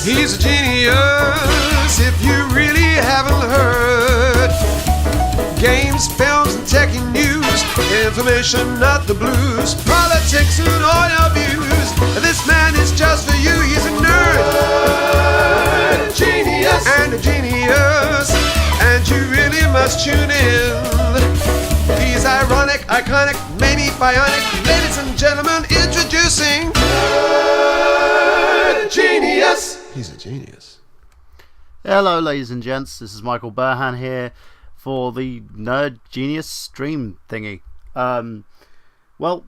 He's a genius if you really haven't heard. Games, films, and tech and news. Information, not the blues. Politics and all your views. This man is just for you. He's a nerd. Genius. And a genius. And you really must tune in. He's ironic, iconic, maybe bionic. Ladies and gentlemen, introducing Nerdgenious. He's a genius. Hello, ladies and gents. This is Michael Burhan here for the Nerdgenious stream thingy. Well,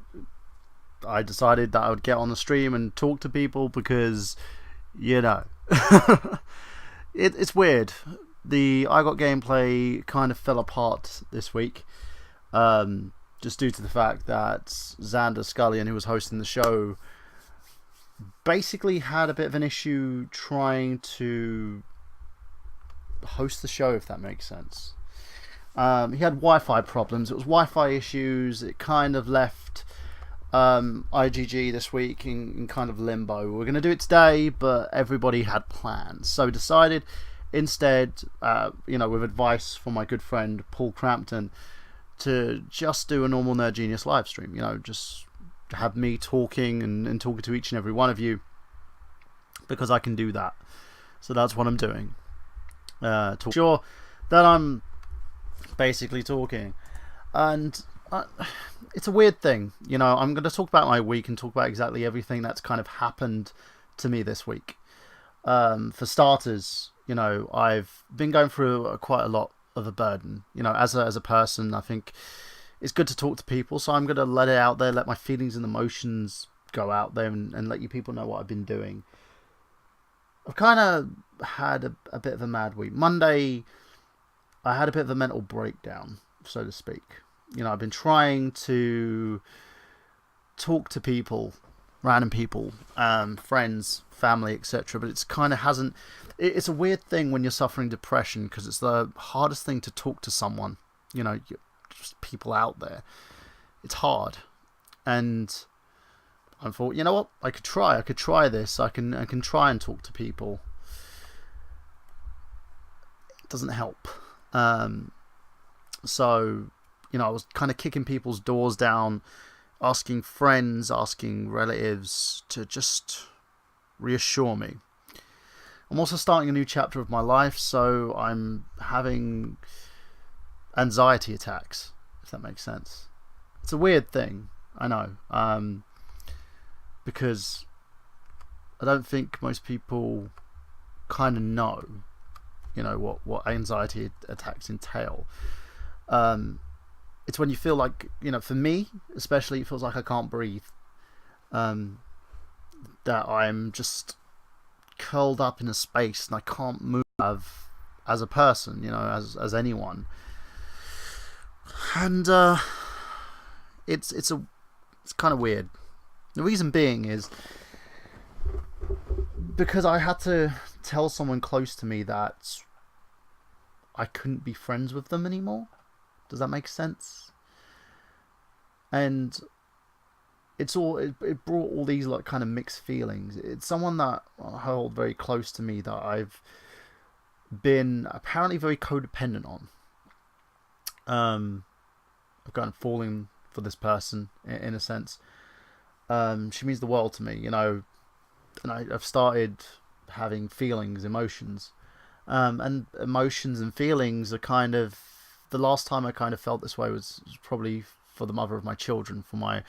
I decided that I would get on the stream and talk to people because, you know, it's weird. The I Got gameplay kind of fell apart this week, just due to the fact that Xander Scullion, who was hosting the show, basically had a bit of an issue trying to host the show, if that makes sense. He had Wi-Fi problems. It was Wi-Fi issues. It kind of left IGG this week in kind of limbo. We were going to do it today, but everybody had plans. So we decided instead, with advice from my good friend Paul Crampton, to just do a normal Nerdgenious live stream. Just have me talking and talking to each and every one of you, because I can do that. So that's what I'm doing. Sure that I'm basically talking, and it's a weird thing. I'm going to talk about my week and talk about exactly everything that's kind of happened to me this week. For starters, I've been going through quite a lot of a burden. As a person, I think it's good to talk to people, so I'm going to let it out there, let my feelings and emotions go out there, and let you people know what I've been doing. I've kind of had a bit of a mad week. Monday, I had a bit of a mental breakdown, so to speak. I've been trying to talk to people, random people, friends, family, etc. But it's kind of hasn't. It's a weird thing when you're suffering depression, because it's the hardest thing to talk to someone. Just people out there. It's hard, and I thought, you know what, I could try this. I can try and talk to people. It doesn't help. So, I was kind of kicking people's doors down, asking friends, asking relatives to just reassure me. I'm also starting a new chapter of my life, so I'm having anxiety attacks, if that makes sense. It's a weird thing, I know, because I don't think most people kind of know, what anxiety attacks entail. It's when you feel like, for me especially, it feels like I can't breathe, that I'm just curled up in a space and I can't move as a person, as anyone. And it's kind of weird. The reason being is because I had to tell someone close to me that I couldn't be friends with them anymore. Does that make sense? And it brought all these kind of mixed feelings. It's someone that I hold very close to me that I've been apparently very codependent on. I've kind of fallen for this person in a sense. She means the world to me, and I've started having feelings, emotions, and emotions and feelings are kind of, the last time I kind of felt this way was probably for the mother of my children, for my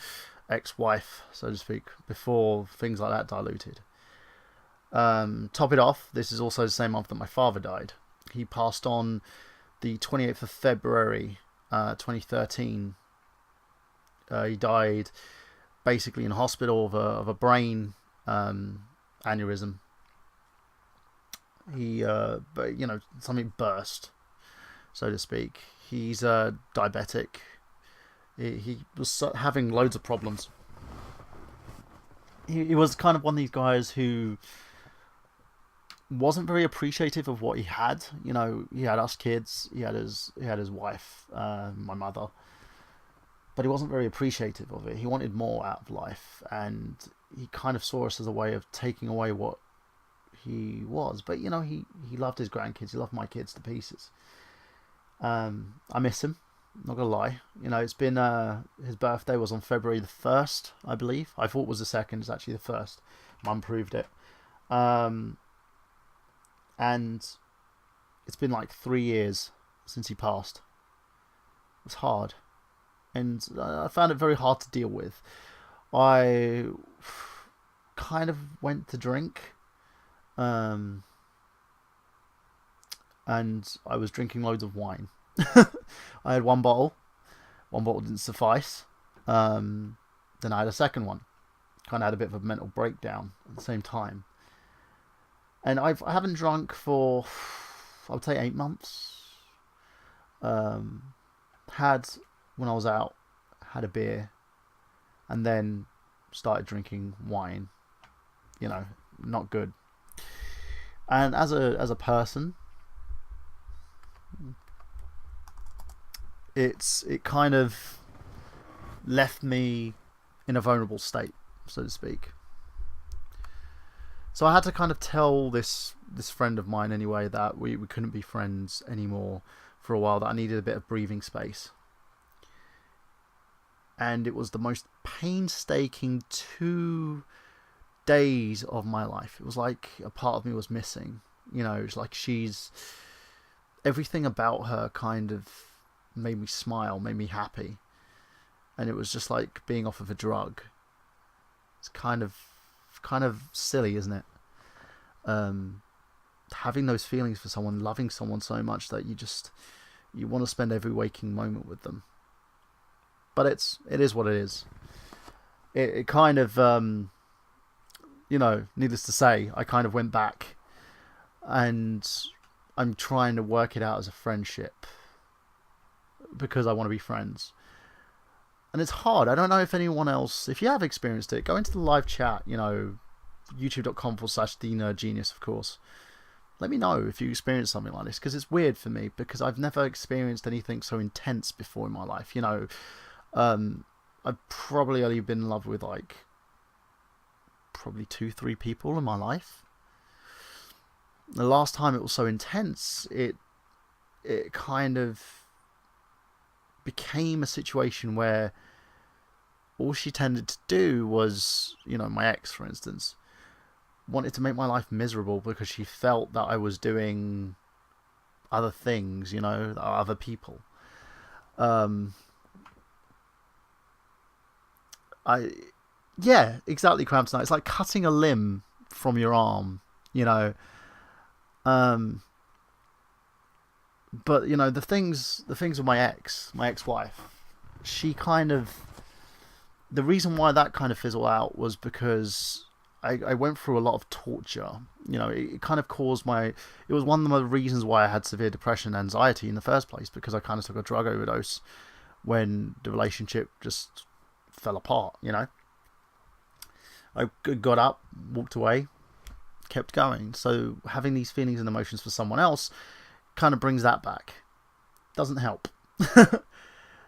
ex-wife, so to speak, before things like that diluted. Top it off, this is also the same month that my father died. He passed on the 28th of February 2013. He died basically in hospital of a brain aneurysm. He something burst, so to speak. He's diabetic. He was having loads of problems. He was kind of one of these guys who wasn't very appreciative of what he had. He had us kids. He had his wife, my mother. But he wasn't very appreciative of it. He wanted more out of life, and he kind of saw us as a way of taking away what he was. But he loved his grandkids. He loved my kids to pieces. I miss him. Not gonna lie. It's been his birthday was on February the 1st, I believe. I thought it was the 2nd. It's actually the 1st. Mum proved it. And it's been like 3 years since he passed. It's hard, and I found it very hard to deal with. I kind of went to drink, and I was drinking loads of wine. I had one bottle. One bottle didn't suffice. Then I had a second one. Kind of had a bit of a mental breakdown at the same time. And I haven't drunk for, I would say, 8 months. Had, when I was out, had a beer. And then started drinking wine. Not good. And as a person, it kind of left me in a vulnerable state, so to speak. So I had to kind of tell this friend of mine anyway that we couldn't be friends anymore for a while, that I needed a bit of breathing space. And it was the most painstaking 2 days of my life. It was like a part of me was missing. It was like everything about her kind of made me smile, made me happy. And it was just like being off of a drug. It's kind of silly, isn't it? Having those feelings for someone, loving someone so much that you want to spend every waking moment with them. But it is what it is. It kind of, needless to say, I kind of went back, and I'm trying to work it out as a friendship because I want to be friends. And it's hard. I don't know if anyone else, if you have experienced it, go into the live chat, youtube.com/the Nerdgenious, of course. Let me know if you experienced something like this, because it's weird for me, because I've never experienced anything so intense before in my life. I've probably only been in love with probably 2-3 people in my life. The last time it was so intense, it kind of became a situation where all she tended to do was, my ex, for instance, wanted to make my life miserable because she felt that I was doing other things, other people. Yeah, exactly, Crampton. It's like cutting a limb from your arm, But the things with my ex-wife, she kind of, the reason why that kind of fizzled out was because I went through a lot of torture. It kind of caused it was one of the reasons why I had severe depression and anxiety in the first place, because I kind of took a drug overdose when the relationship just fell apart. I got up, walked away, kept going. So having these feelings and emotions for someone else kind of brings that back. Doesn't help.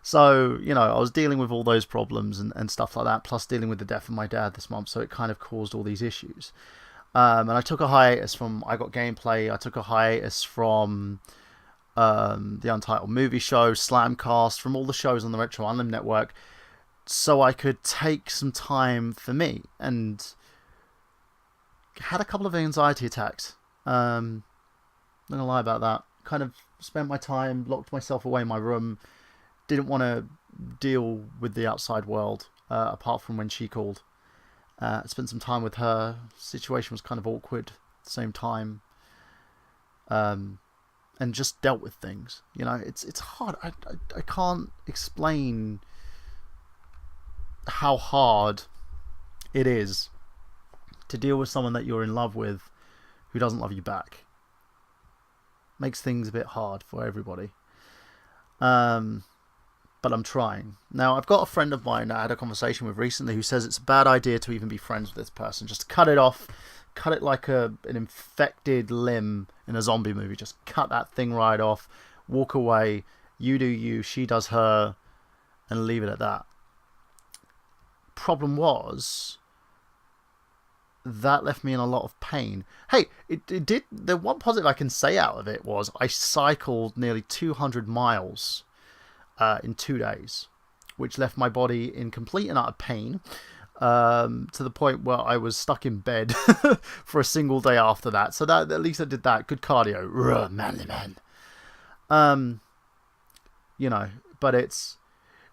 So, I was dealing with all those problems and stuff like that, plus dealing with the death of my dad this month, so it kind of caused all these issues. And I took a hiatus from I Got Gameplay, I took a hiatus from the Untitled Movie Show, Slamcast, from all the shows on the Retro Unlim network, so I could take some time for me, and had a couple of anxiety attacks. Not gonna lie about that. Kind of spent my time, locked myself away in my room, didn't want to deal with the outside world, apart from when she called. Spent some time with her. Situation was kind of awkward at the same time. And just dealt with things. It's hard. I can't explain how hard it is to deal with someone that you're in love with who doesn't love you back. Makes things a bit hard for everybody. But I'm trying. Now, I've got a friend of mine that I had a conversation with recently who says it's a bad idea to even be friends with this person. Just cut it off. Cut it like an infected limb in a zombie movie. Just cut that thing right off. Walk away. You do you. She does her. And leave it at that. Problem was, that left me in a lot of pain. Hey, it did. The one positive I can say out of it was I cycled nearly 200 miles in 2 days, which left my body in complete and utter pain, to the point where I was stuck in bed for a single day after that. So that at least I did that. Good cardio. Manly man. But it's...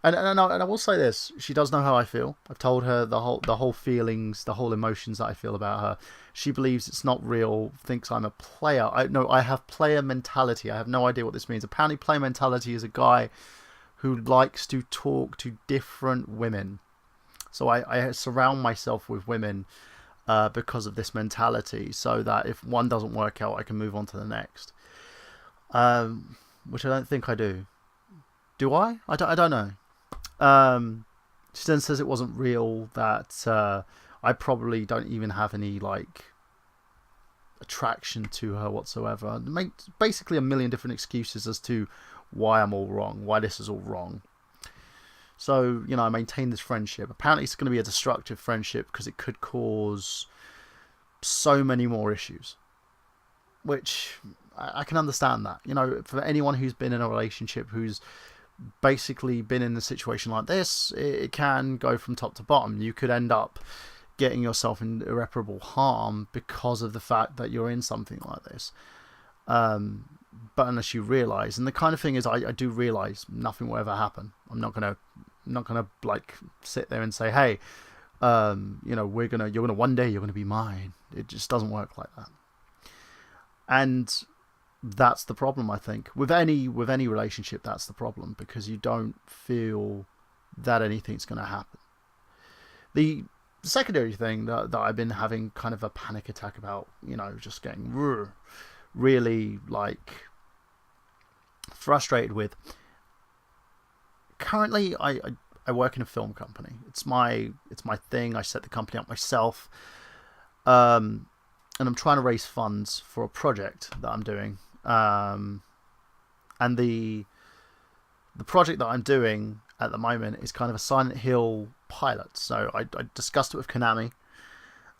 And I will say this: she does know how I feel. I've told her the whole feelings, the whole emotions that I feel about her. She believes it's not real. Thinks I'm a player. I have player mentality. I have no idea what this means. Apparently, player mentality is a guy who likes to talk to different women. So I surround myself with women because of this mentality, so that if one doesn't work out, I can move on to the next. Which I don't think I do. Do I? I don't know. She then says it wasn't real, that I probably don't even have any attraction to her whatsoever. Make basically a million different excuses as to why I'm all wrong, why this is all wrong. So, I maintain this friendship. Apparently it's going to be a destructive friendship because it could cause so many more issues, which I can understand that. For anyone who's been in a relationship, who's basically been in a situation like this, it can go from top to bottom. You could end up getting yourself in irreparable harm because of the fact that you're in something like this. But unless you realise, and the kind of thing is, I do realise nothing will ever happen. I'm not gonna sit there and say, hey, you're gonna one day you're gonna be mine. It just doesn't work like that. And that's the problem, I think. With any relationship, that's the problem, because you don't feel that anything's going to happen. The secondary thing that I've been having kind of a panic attack about, just getting really frustrated with. Currently, I work in a film company. It's my thing. I set the company up myself. And I'm trying to raise funds for a project that I'm doing. And the project that I'm doing at the moment is kind of a Silent Hill pilot. So I discussed it with Konami.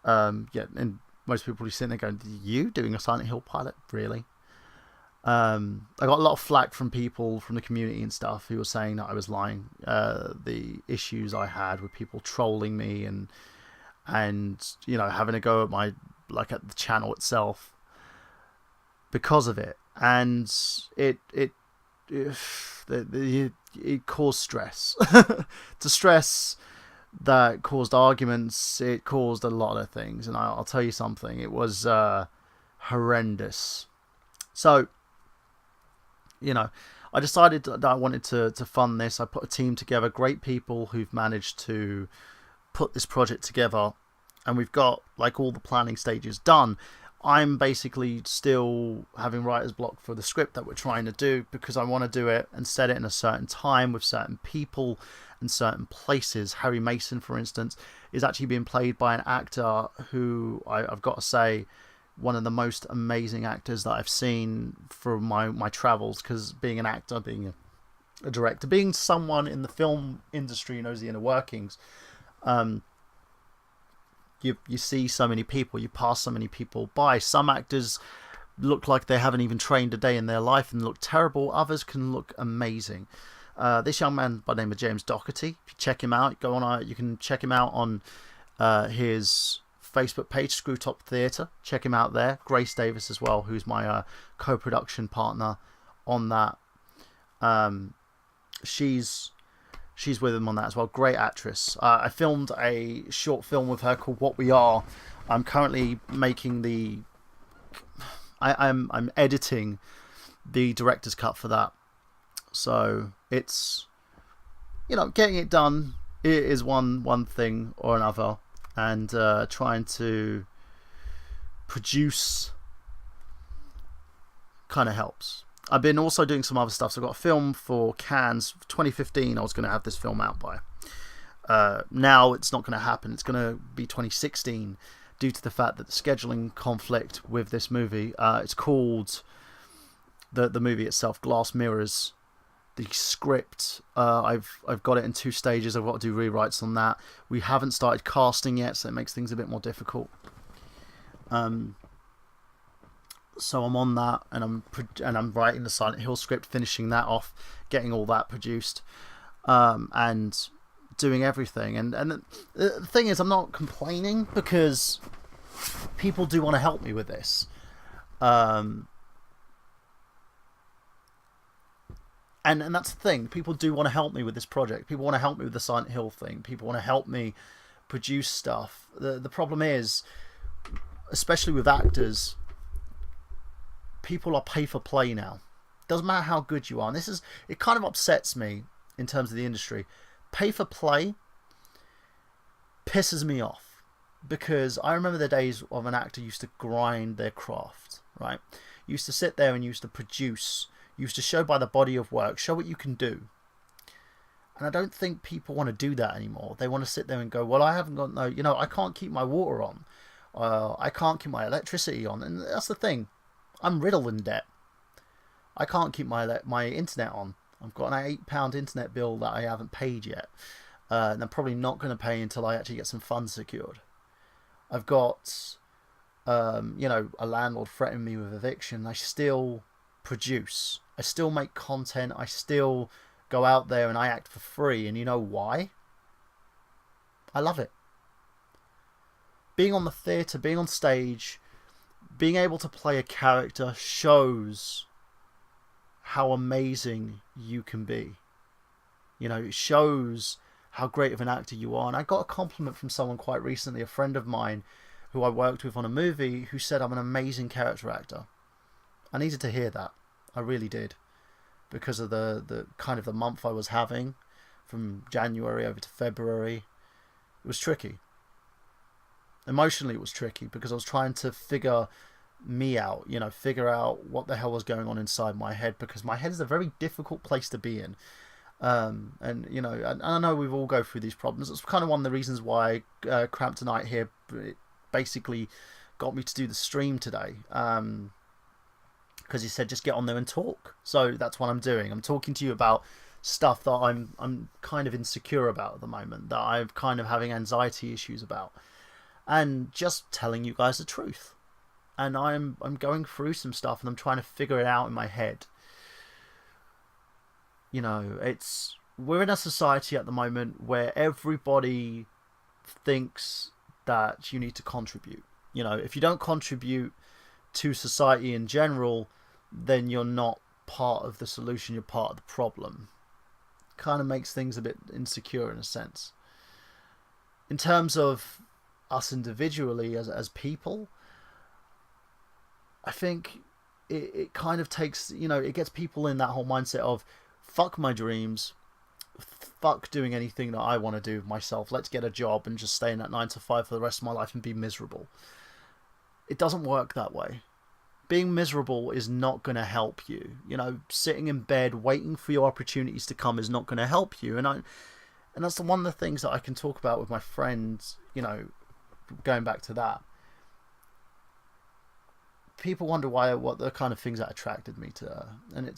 And most people will be sitting there going, you doing a Silent Hill pilot? Really? I got a lot of flack from people from the community and stuff who were saying that I was lying. The issues I had with people trolling me and having to go at my at the channel itself because of it, and it caused stress. To stress that caused arguments. It caused a lot of things, and I'll tell you something. It was horrendous. So, I decided that I wanted to fund this. I put a team together, great people who've managed to put this project together, and we've got all the planning stages done. I'm basically still having writer's block for the script that we're trying to do, because I want to do it and set it in a certain time with certain people and certain places. Harry Mason, for instance, is actually being played by an actor who I've got to say, one of the most amazing actors that I've seen for my travels, because being an actor, being a director, being someone in the film industry who knows the inner workings, you see so many people, you pass so many people by. Some actors look like they haven't even trained a day in their life and look terrible. Others can look amazing. This young man by the name of James Doherty, if you check him out, you can check him out on his Facebook page, Screwtop Theatre. Check him out there. Grace Davis as well, who's my co-production partner on that. She's with him on that as well. Great actress. I filmed a short film with her called What We Are. I'm currently making I'm editing the director's cut for that. So it's, getting it done is one thing or another, and trying to produce kind of helps. I've been also doing some other stuff. So I've got a film for Cannes 2015. I was going to have this film out by. Now it's not going to happen. It's going to be 2016 due to the fact that the scheduling conflict with this movie. It's called, the movie itself, Glass Mirrors. The script, I've got it in 2 stages. I've got to do rewrites on that. We haven't started casting yet, so it makes things a bit more difficult. So I'm on that, and I'm writing the Silent Hill script, finishing that off, getting all that produced, and doing everything. And the thing is, I'm not complaining because people do want to help me with this. And that's the thing. People do want to help me with this project. People want to help me with the Silent Hill thing. People want to help me produce stuff. The problem is, especially with actors, people are pay for play now. Doesn't matter how good you are. And it kind of upsets me in terms of the industry. Pay for play pisses me off, because I remember the days of an actor used to grind their craft, right? Used to sit there and used to produce, used to show by the body of work, show what you can do. And I don't think people want to do that anymore. They want to sit there and go, well, I haven't got I can't keep my water on. I can't keep my electricity on. And that's the thing. I'm riddled in debt. I can't keep my internet on. I've got an £8 internet bill that I haven't paid yet. And I'm probably not going to pay until I actually get some funds secured. I've got, a landlord threatening me with eviction. I still produce. I still make content. I still go out there and I act for free. And you know why? I love it. Being on the theatre, being on stage, being able to play a character shows how amazing you can be. It shows how great of an actor you are. And I got a compliment from someone quite recently, a friend of mine who I worked with on a movie, who said I'm an amazing character actor. I needed to hear that. I really did. Because of the kind of the month I was having from January over to February. It was tricky. Emotionally it was tricky because I was trying to figure me out, figure out what the hell was going on inside my head, because my head is a very difficult place to be in. And I know we've all go through these problems. It's kind of one of the reasons why Cramp Tonight here basically got me to do the stream today. Because he said just get on there and talk. So that's what I'm doing. I'm talking to you about stuff that I'm kind of insecure about at the moment, that I'm kind of having anxiety issues about, and just telling you guys the truth. And I'm going through some stuff and I'm trying to figure it out in my head. We're in a society at the moment where everybody thinks that you need to contribute. If you don't contribute to society in general, then you're not part of the solution, you're part of the problem. Kind of makes things a bit insecure in a sense. In terms of us individually as people, I think it kind of takes, it gets people in that whole mindset of fuck my dreams, fuck doing anything that I want to do myself, let's get a job and just stay in that 9 to 5 for the rest of my life and be miserable. It doesn't work that way. Being miserable is not going to help you. Sitting in bed waiting for your opportunities to come is not going to help you. And that's one of the things that I can talk about with my friends, going back to that. People wonder what the kind of things that attracted me to her. And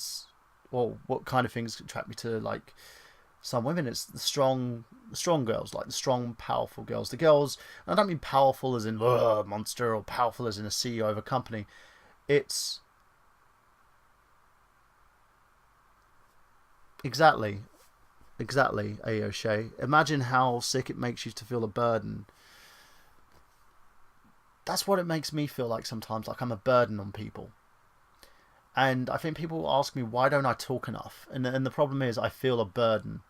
what kind of things attract me to, like, some women. It's the strong girls, like the strong, powerful girls. The girls, and I don't mean powerful as in monster, or powerful as in a CEO of a company. It's exactly, Aoshay. Imagine how sick it makes you to feel a burden. That's what it makes me feel like sometimes, like I'm a burden on people. And I think people ask me, why don't I talk enough? And the problem is I feel a burden.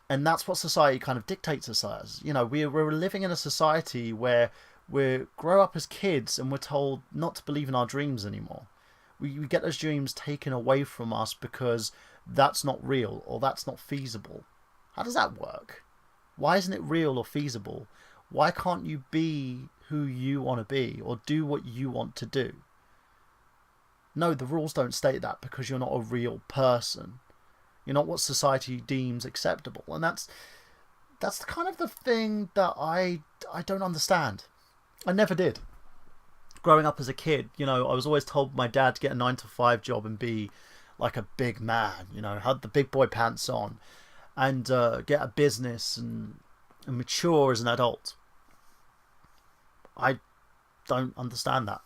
And that's what society kind of dictates us as. We're living in a society where we grow up as kids and we're told not to believe in our dreams anymore. We get those dreams taken away from us because that's not real or that's not feasible. How does that work? Why isn't it real or feasible? Why can't you be who you want to be or do what you want to do? No, the rules don't state that, because you're not a real person. You're not what society deems acceptable. And that's kind of the thing that I don't understand. I never did. Growing up as a kid, I was always told by my dad to get a 9 to 5 job and be like a big man, had the big boy pants on and get a business and mature as an adult. I don't understand that.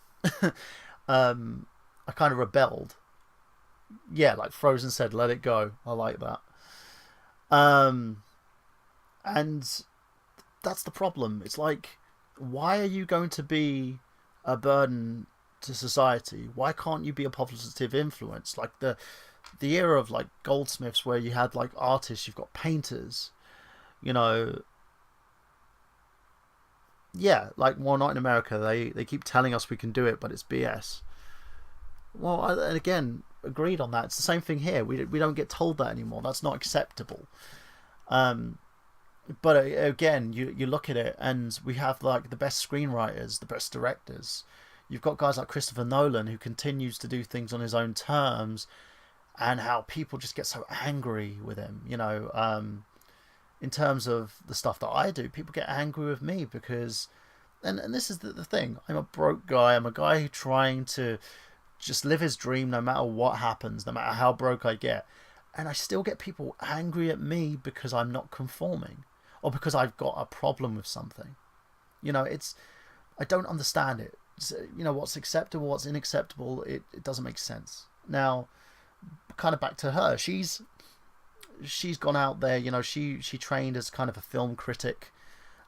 I kind of rebelled. Yeah, like Frozen said, let it go. I like that. And that's the problem. It's like, why are you going to be a burden to society? Why can't you be a positive influence? Like the era of like goldsmiths, where you had like artists, you've got painters, you know. Yeah, like One Night in America, they keep telling us we can do it, but it's BS. Well, and again, agreed on that. It's the same thing here. We don't get told that anymore. That's not acceptable. But again, you look at it, and we have like the best screenwriters, the best directors. You've got guys like Christopher Nolan, who continues to do things on his own terms, and how people just get so angry with him. You know, in terms of the stuff that I do, people get angry with me because, and this is the thing. I'm a broke guy. I'm a guy who's trying to just live his dream, no matter what happens, no matter how broke I get. And I still get people angry at me because I'm not conforming, or because I've got a problem with something. You know, I don't understand it. You know, what's acceptable, what's unacceptable, it doesn't make sense. Now, kind of back to her. She's gone out there, you know, she trained as kind of a film critic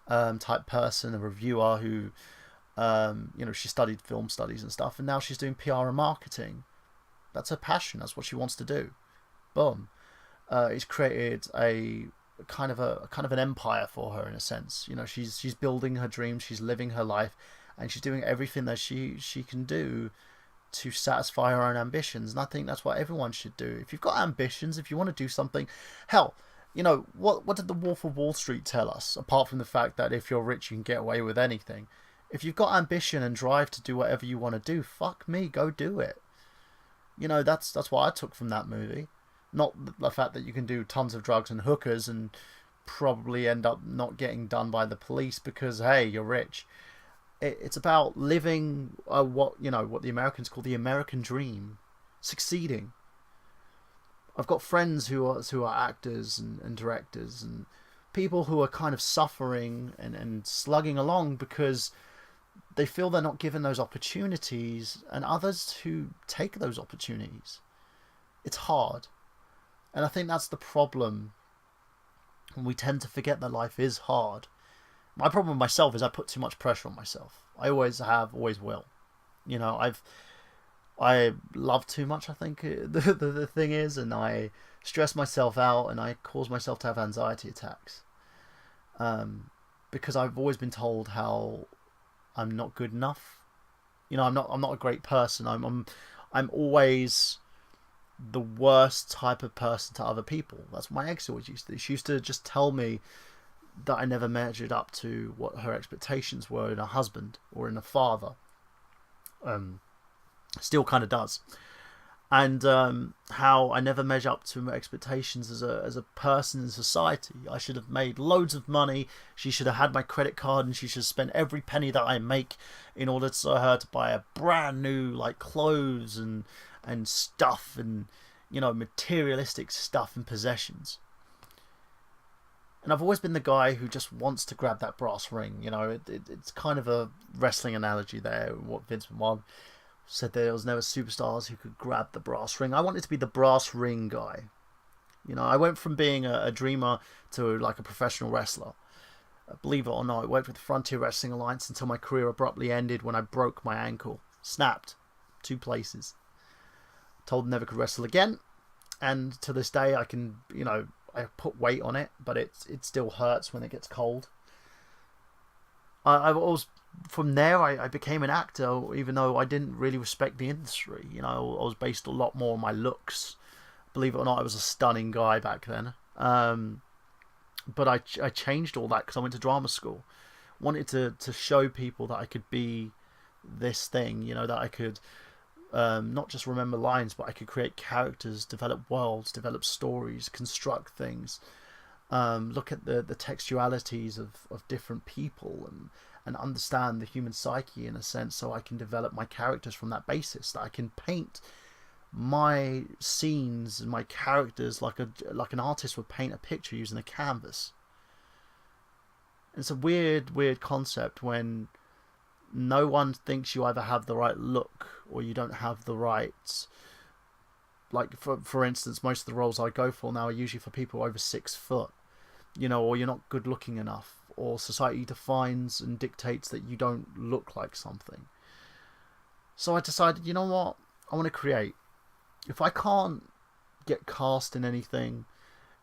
type person, a reviewer who, you know, she studied film studies and stuff, and now she's doing PR and marketing. That's her passion. That's what she wants to do. Boom. It's created a kind of an empire for her, in a sense. You know, she's building her dreams, she's living her life, and she's doing everything that she can do to satisfy her own ambitions. And I think that's what everyone should do. If you've got ambitions, if you want to do something, hell, you know, what did the Wolf of Wall Street tell us, apart from the fact that if you're rich you can get away with anything? If you've got ambition and drive to do whatever you want to do, fuck me, go do it. You know, that's what I took from that movie. Not the fact that you can do tons of drugs and hookers and probably end up not getting done by the police because, hey, you're rich. It's about living what the Americans call the American dream, succeeding. I've got friends who are actors and directors and people who are kind of suffering and slugging along because they feel they're not given those opportunities, and others who take those opportunities. It's hard. And I think that's the problem. We tend to forget that life is hard. My problem with myself is I put too much pressure on myself. I always have, always will. You know, I love too much, I think the thing is, and I stress myself out, and I cause myself to have anxiety attacks. Because I've always been told how I'm not good enough. You know, I'm not a great person. I'm always the worst type of person to other people. That's what my ex always used to do. She used to just tell me that I never measured up to what her expectations were in a husband or in a father. Still kind of does. And how I never measure up to my expectations as a person in society. I should have made loads of money. She should have had my credit card, and she should have spent every penny that I make in order for her to buy a brand new like clothes and stuff, and you know, materialistic stuff and possessions. And I've always been the guy who just wants to grab that brass ring. You know, it's kind of a wrestling analogy there. What Vince McMahon said, there was never superstars who could grab the brass ring. I wanted to be the brass ring guy. You know, I went from being a dreamer to like a professional wrestler. Believe it or not, I worked with the Frontier Wrestling Alliance until my career abruptly ended when I broke my ankle. Snapped. 2 places. Told never could wrestle again. And to this day, I can, you know, I put weight on it, but it still hurts when it gets cold. I was from there. I became an actor, even though I didn't really respect the industry. You know, I was based a lot more on my looks. Believe it or not, I was a stunning guy back then. But I changed all that because I went to drama school. Wanted to show people that I could be this thing. You know, that I could not just remember lines, but I could create characters, develop worlds, develop stories, construct things, look at the textualities of different people, and understand the human psyche in a sense, so I can develop my characters from that basis, that I can paint my scenes and my characters like an artist would paint a picture using a canvas. It's a weird concept when no one thinks you either have the right look or you don't have the right. Like for instance, most of the roles I go for now are usually for people over 6 foot, or you're not good looking enough, or society defines and dictates that you don't look like something. So I decided, you know what, I want to create. If I can't get cast in anything,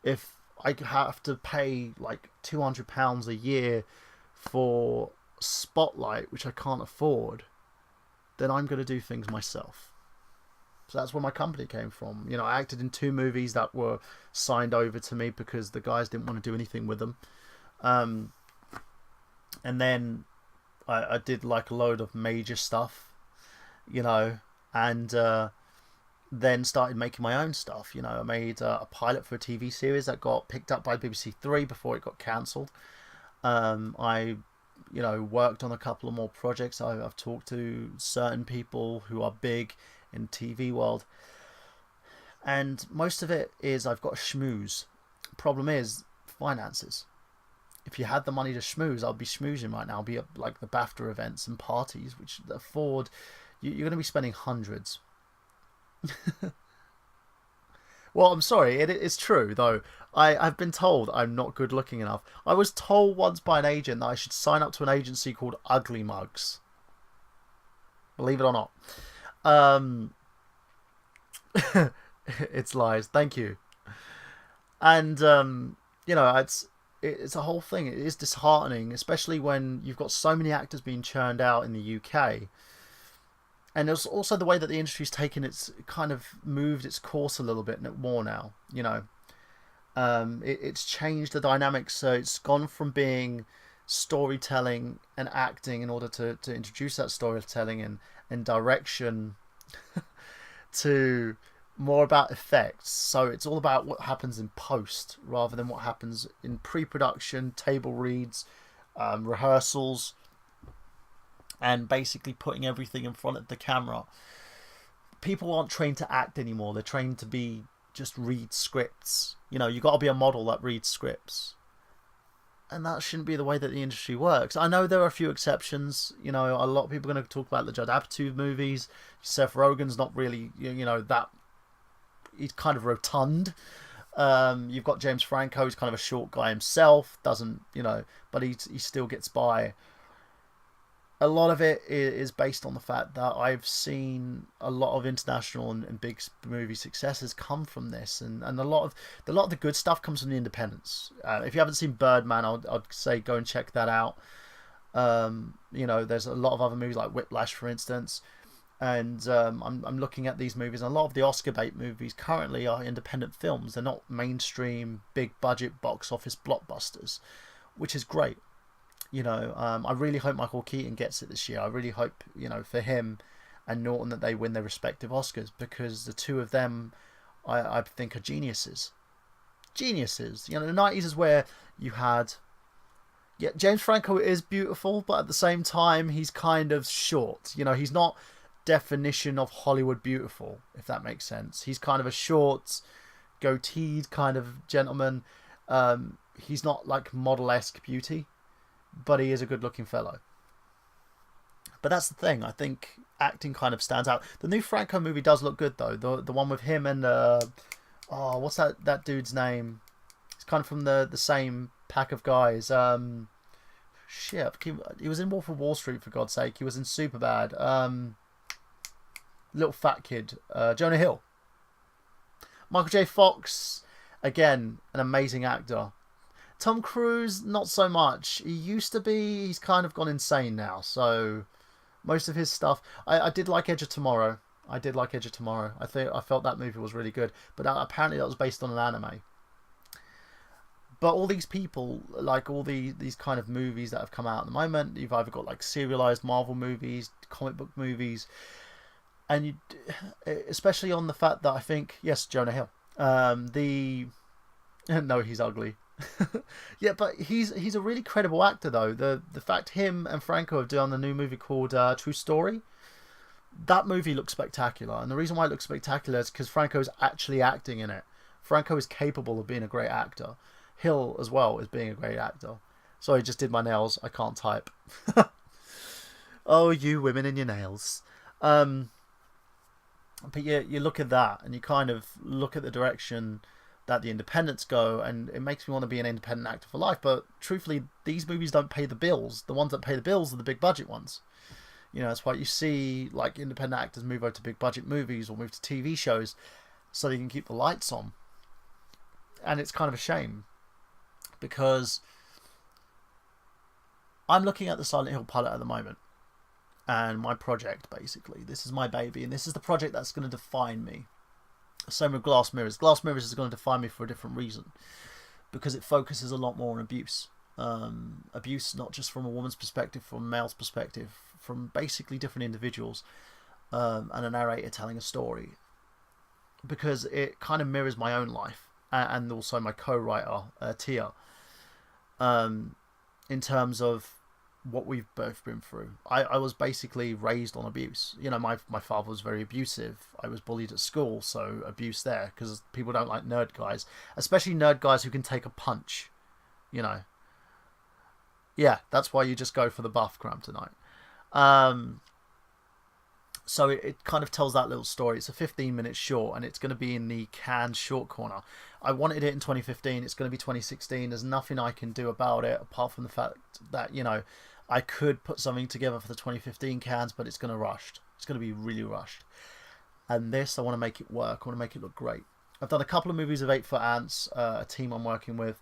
if I have to pay like £200 a year for spotlight, which I can't afford, then I'm going to do things myself. So that's where my company came from. I acted in 2 movies that were signed over to me because the guys didn't want to do anything with them. And then I did like a load of major stuff, and then started making my own stuff. I made a pilot for a TV series that got picked up by BBC Three before it got cancelled. I worked on a couple of more projects. I've talked to certain people who are big in TV world, and most of it is I've got to schmooze. Problem is finances. If you had the money to schmooze, I'll be schmoozing right now. I'll be at like the BAFTA events and parties, which afford you're going to be spending hundreds. Well, I'm sorry, it's true though. I've been told I'm not good looking enough. I was told once by an agent that I should sign up to an agency called Ugly Mugs. Believe it or not. It's lies. Thank you. And it's a whole thing. It is disheartening, especially when you've got so many actors being churned out in the UK. And it's also the way that the industry's taken kind of moved its course a little bit more now. It's changed the dynamics. So it's gone from being storytelling and acting in order to introduce that storytelling and direction to more about effects. So it's all about what happens in post rather than what happens in pre-production, table reads, rehearsals, and basically putting everything in front of the camera. People aren't trained to act anymore. They're trained to just read scripts. You got to be a model that reads scripts. And that shouldn't be the way that the industry works. I know there are a few exceptions. A lot of people are going to talk about the Judd Apatow movies. Seth Rogen's not really, that... He's kind of rotund. You've got James Franco, who's kind of a short guy himself. Doesn't, but he still gets by. A lot of it is based on the fact that I've seen a lot of international and big movie successes come from this, and a lot of the good stuff comes from the independents. If you haven't seen Birdman, I'd say go and check that out. There's a lot of other movies like Whiplash, for instance, and I'm looking at these movies, and a lot of the Oscar bait movies currently are independent films. They're not mainstream, big budget box office blockbusters, which is great. I really hope Michael Keaton gets it this year. I really hope, for him and Norton that they win their respective Oscars, because the two of them, I think, are geniuses. Geniuses. The 90s is where you had... Yeah, James Franco is beautiful, but at the same time, he's kind of short. He's not definition of Hollywood beautiful, if that makes sense. He's kind of a short, goateed kind of gentleman. He's not like model-esque beauty, but he is a good-looking fellow. But that's the thing. I think acting kind of stands out. The new Franco movie does look good, though. The one with him and what's that dude's name? It's kind of from the same pack of guys. He was in Wolf of Wall Street, for God's sake. He was in Superbad. Little fat kid. Jonah Hill. Michael J. Fox, again, an amazing actor. Tom Cruise, not so much. He used to be. He's kind of gone insane now. So most of his stuff. I did like Edge of Tomorrow. I felt that movie was really good. But apparently that was based on an anime. But all these people, like all these kind of movies that have come out at the moment, you've either got like serialized Marvel movies, comic book movies, and especially on the fact that I think, yes, Jonah Hill. No, he's ugly. Yeah, but he's a really credible actor though. The fact him and Franco have done a new movie called True Story, that movie looks spectacular, and the reason why it looks spectacular is because Franco's actually acting in it. Franco is capable of being a great actor. Hill as well is being a great actor. Sorry, just did my nails. I can't type. Oh, you women and your nails. But you look at that and you kind of look at the direction that the independents go, and it makes me want to be an independent actor for life. But truthfully, these movies don't pay the bills. The ones that pay the bills are the big budget ones. You know, that's why you see like independent actors move over to big budget movies or move to TV shows so they can keep the lights on. And it's kind of a shame because I'm looking at the Silent Hill pilot at the moment, and my project, basically, this is my baby, and this is the project that's going to define me. Same with Glass Mirrors. Glass Mirrors is going to define me for a different reason, because it focuses a lot more on abuse. Abuse not just from a woman's perspective, from a male's perspective, from basically different individuals, and a narrator telling a story, because it kind of mirrors my own life, and also my co-writer, Tia, in terms of what we've both been through. I was basically raised on abuse. You know, my father was very abusive. I was bullied at school, so abuse there, because people don't like nerd guys, especially nerd guys who can take a punch, you know. Yeah, that's why you just go for the buff cram tonight. So it kind of tells that little story. It's a 15-minute short, and it's going to be in the Cannes short corner. I wanted it in 2015. It's going to be 2016. There's nothing I can do about it apart from the fact that, you know, I could put something together for the 2015 Cannes, but it's going to rushed. It's going to be really rushed. And this, I want to make it work. I want to make it look great. I've done a couple of movies of 8 Foot Ants, a team I'm working with,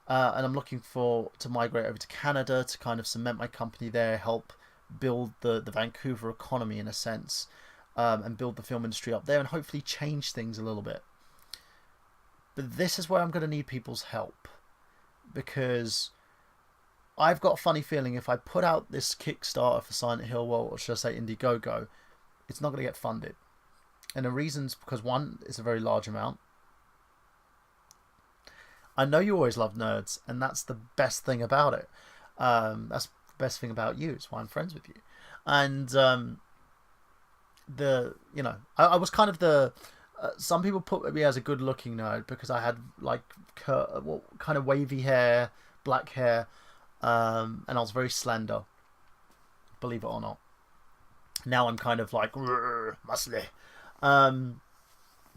and I'm looking to migrate over to Canada to kind of cement my company there, help build the Vancouver economy in a sense, and build the film industry up there, and hopefully change things a little bit. But this is where I'm going to need people's help, because I've got a funny feeling if I put out this Kickstarter for Silent Hill, well, or should I say Indiegogo, it's not going to get funded. And the reason's because, one, it's a very large amount. I know you always love nerds, and that's the best thing about it. That's the best thing about you. It's why I'm friends with you. And I was kind of the some people put me as a good looking nerd because I had like kind of wavy hair, black hair, and I was very slender, believe it or not. Now I'm kind of like muscly.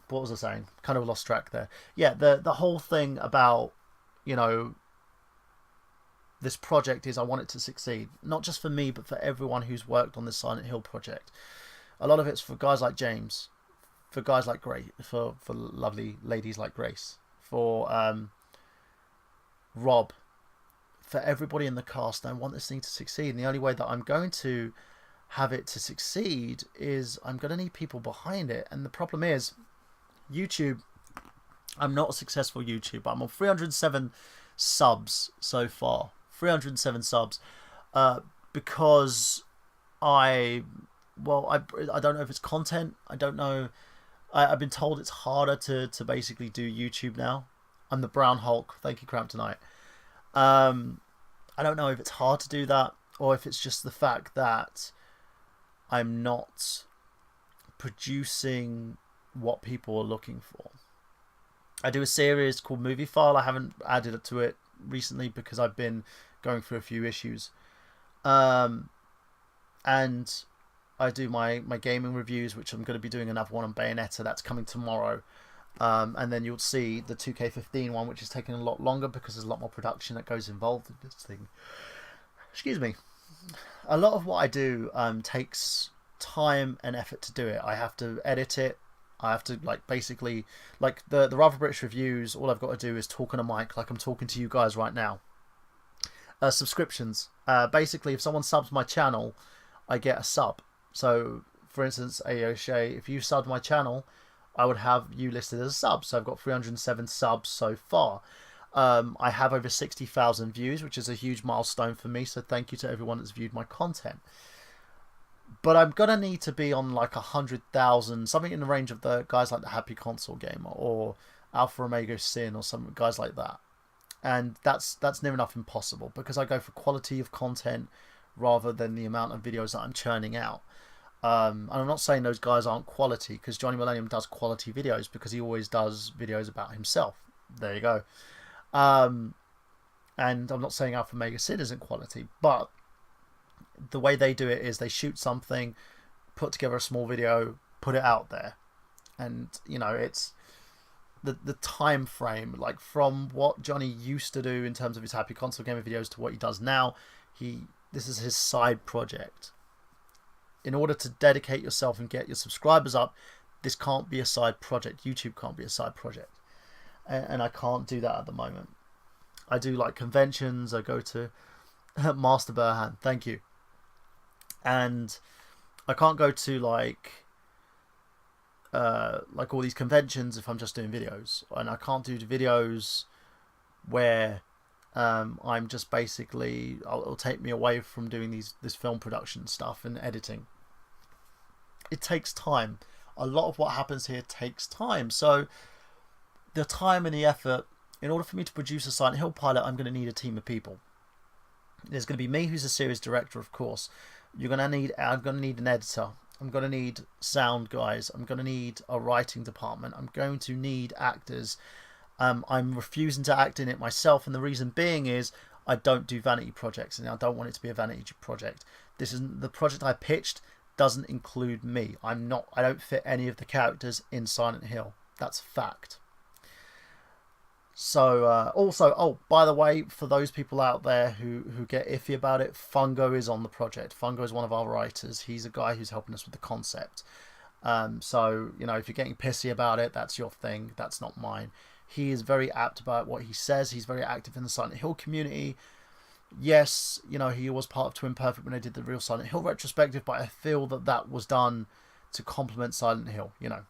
What was I saying? Kind of lost track there. Yeah, the whole thing about, you know, this project is I want it to succeed. Not just for me, but for everyone who's worked on this Silent Hill project. A lot of it's for guys like James, for guys like Grace, for lovely ladies like Grace, for Rob, for everybody in the cast. I want this thing to succeed. And the only way that I'm going to have it to succeed is I'm going to need people behind it. And the problem is, YouTube, I'm not a successful YouTuber. I'm on 307 subs so far. 307 subs. Because I don't know if it's content. I don't know. I've been told it's harder to basically do YouTube now. I'm the Brown Hulk. Thank you, Cramp Tonight. I don't know if it's hard to do that, or if it's just the fact that I'm not producing what people are looking for. I do a series called Movie File. I haven't added it to it recently because I've been going through a few issues. And I do my gaming reviews, which I'm going to be doing another one on Bayonetta. That's coming tomorrow. And then you'll see the 2K15 one, which is taking a lot longer because there's a lot more production that goes involved in this thing. Excuse me. A lot of what I do takes time and effort to do it. I have to edit it. I have to basically the Rather British reviews. All I've got to do is talk on a mic like I'm talking to you guys right now. Subscriptions. Basically, if someone subs my channel, I get a sub. So, for instance, Aoshay, if you subbed my channel, I would have you listed as a sub. So I've got 307 subs so far. I have over 60,000 views, which is a huge milestone for me. So thank you to everyone that's viewed my content. But I'm going to need to be on like 100,000, something in the range of the guys like the Happy Console Gamer or Alpha Omega Sin or some guys like that. And that's near enough impossible because I go for quality of content rather than the amount of videos that I'm churning out. And I'm not saying those guys aren't quality, because Johnny Millennium does quality videos because he always does videos about himself. There you go. And I'm not saying Alpha Omega Sin isn't quality, but the way they do it is they shoot something, put together a small video, put it out there. And, you know, it's the time frame, like from what Johnny used to do in terms of his Happy Console Gamer videos to what he does now, this is his side project. In order to dedicate yourself and get your subscribers up, this can't be a side project. YouTube can't be a side project. And I can't do that at the moment. I do like conventions. I go to Master Burhan. Thank you. And I can't go to like all these conventions if I'm just doing videos. And I can't do videos where I'm just basically, it'll take me away from doing this film production stuff and editing. It takes time. A lot of what happens here takes time. So the time and the effort, in order for me to produce a Silent Hill pilot, I'm going to need a team of people. There's going to be me, who's a series director, of course. I'm going to need an editor. I'm going to need sound guys. I'm going to need a writing department. I'm going to need actors. I'm refusing to act in it myself, and the reason being is I don't do vanity projects, and I don't want it to be a vanity project. This is the project I pitched doesn't include me. I don't fit any of the characters in Silent Hill. That's fact. So also, by the way, for those people out there who get iffy about it, Fungo is on the project. Fungo is one of our writers. He's a guy who's helping us with the concept. So, you know, if you're getting pissy about it, that's your thing. That's not mine. He is very apt about what he says. He's very active in the Silent Hill community. Yes, you know, he was part of Twin Perfect when they did the real Silent Hill retrospective, but I feel that was done to complement Silent Hill, you know.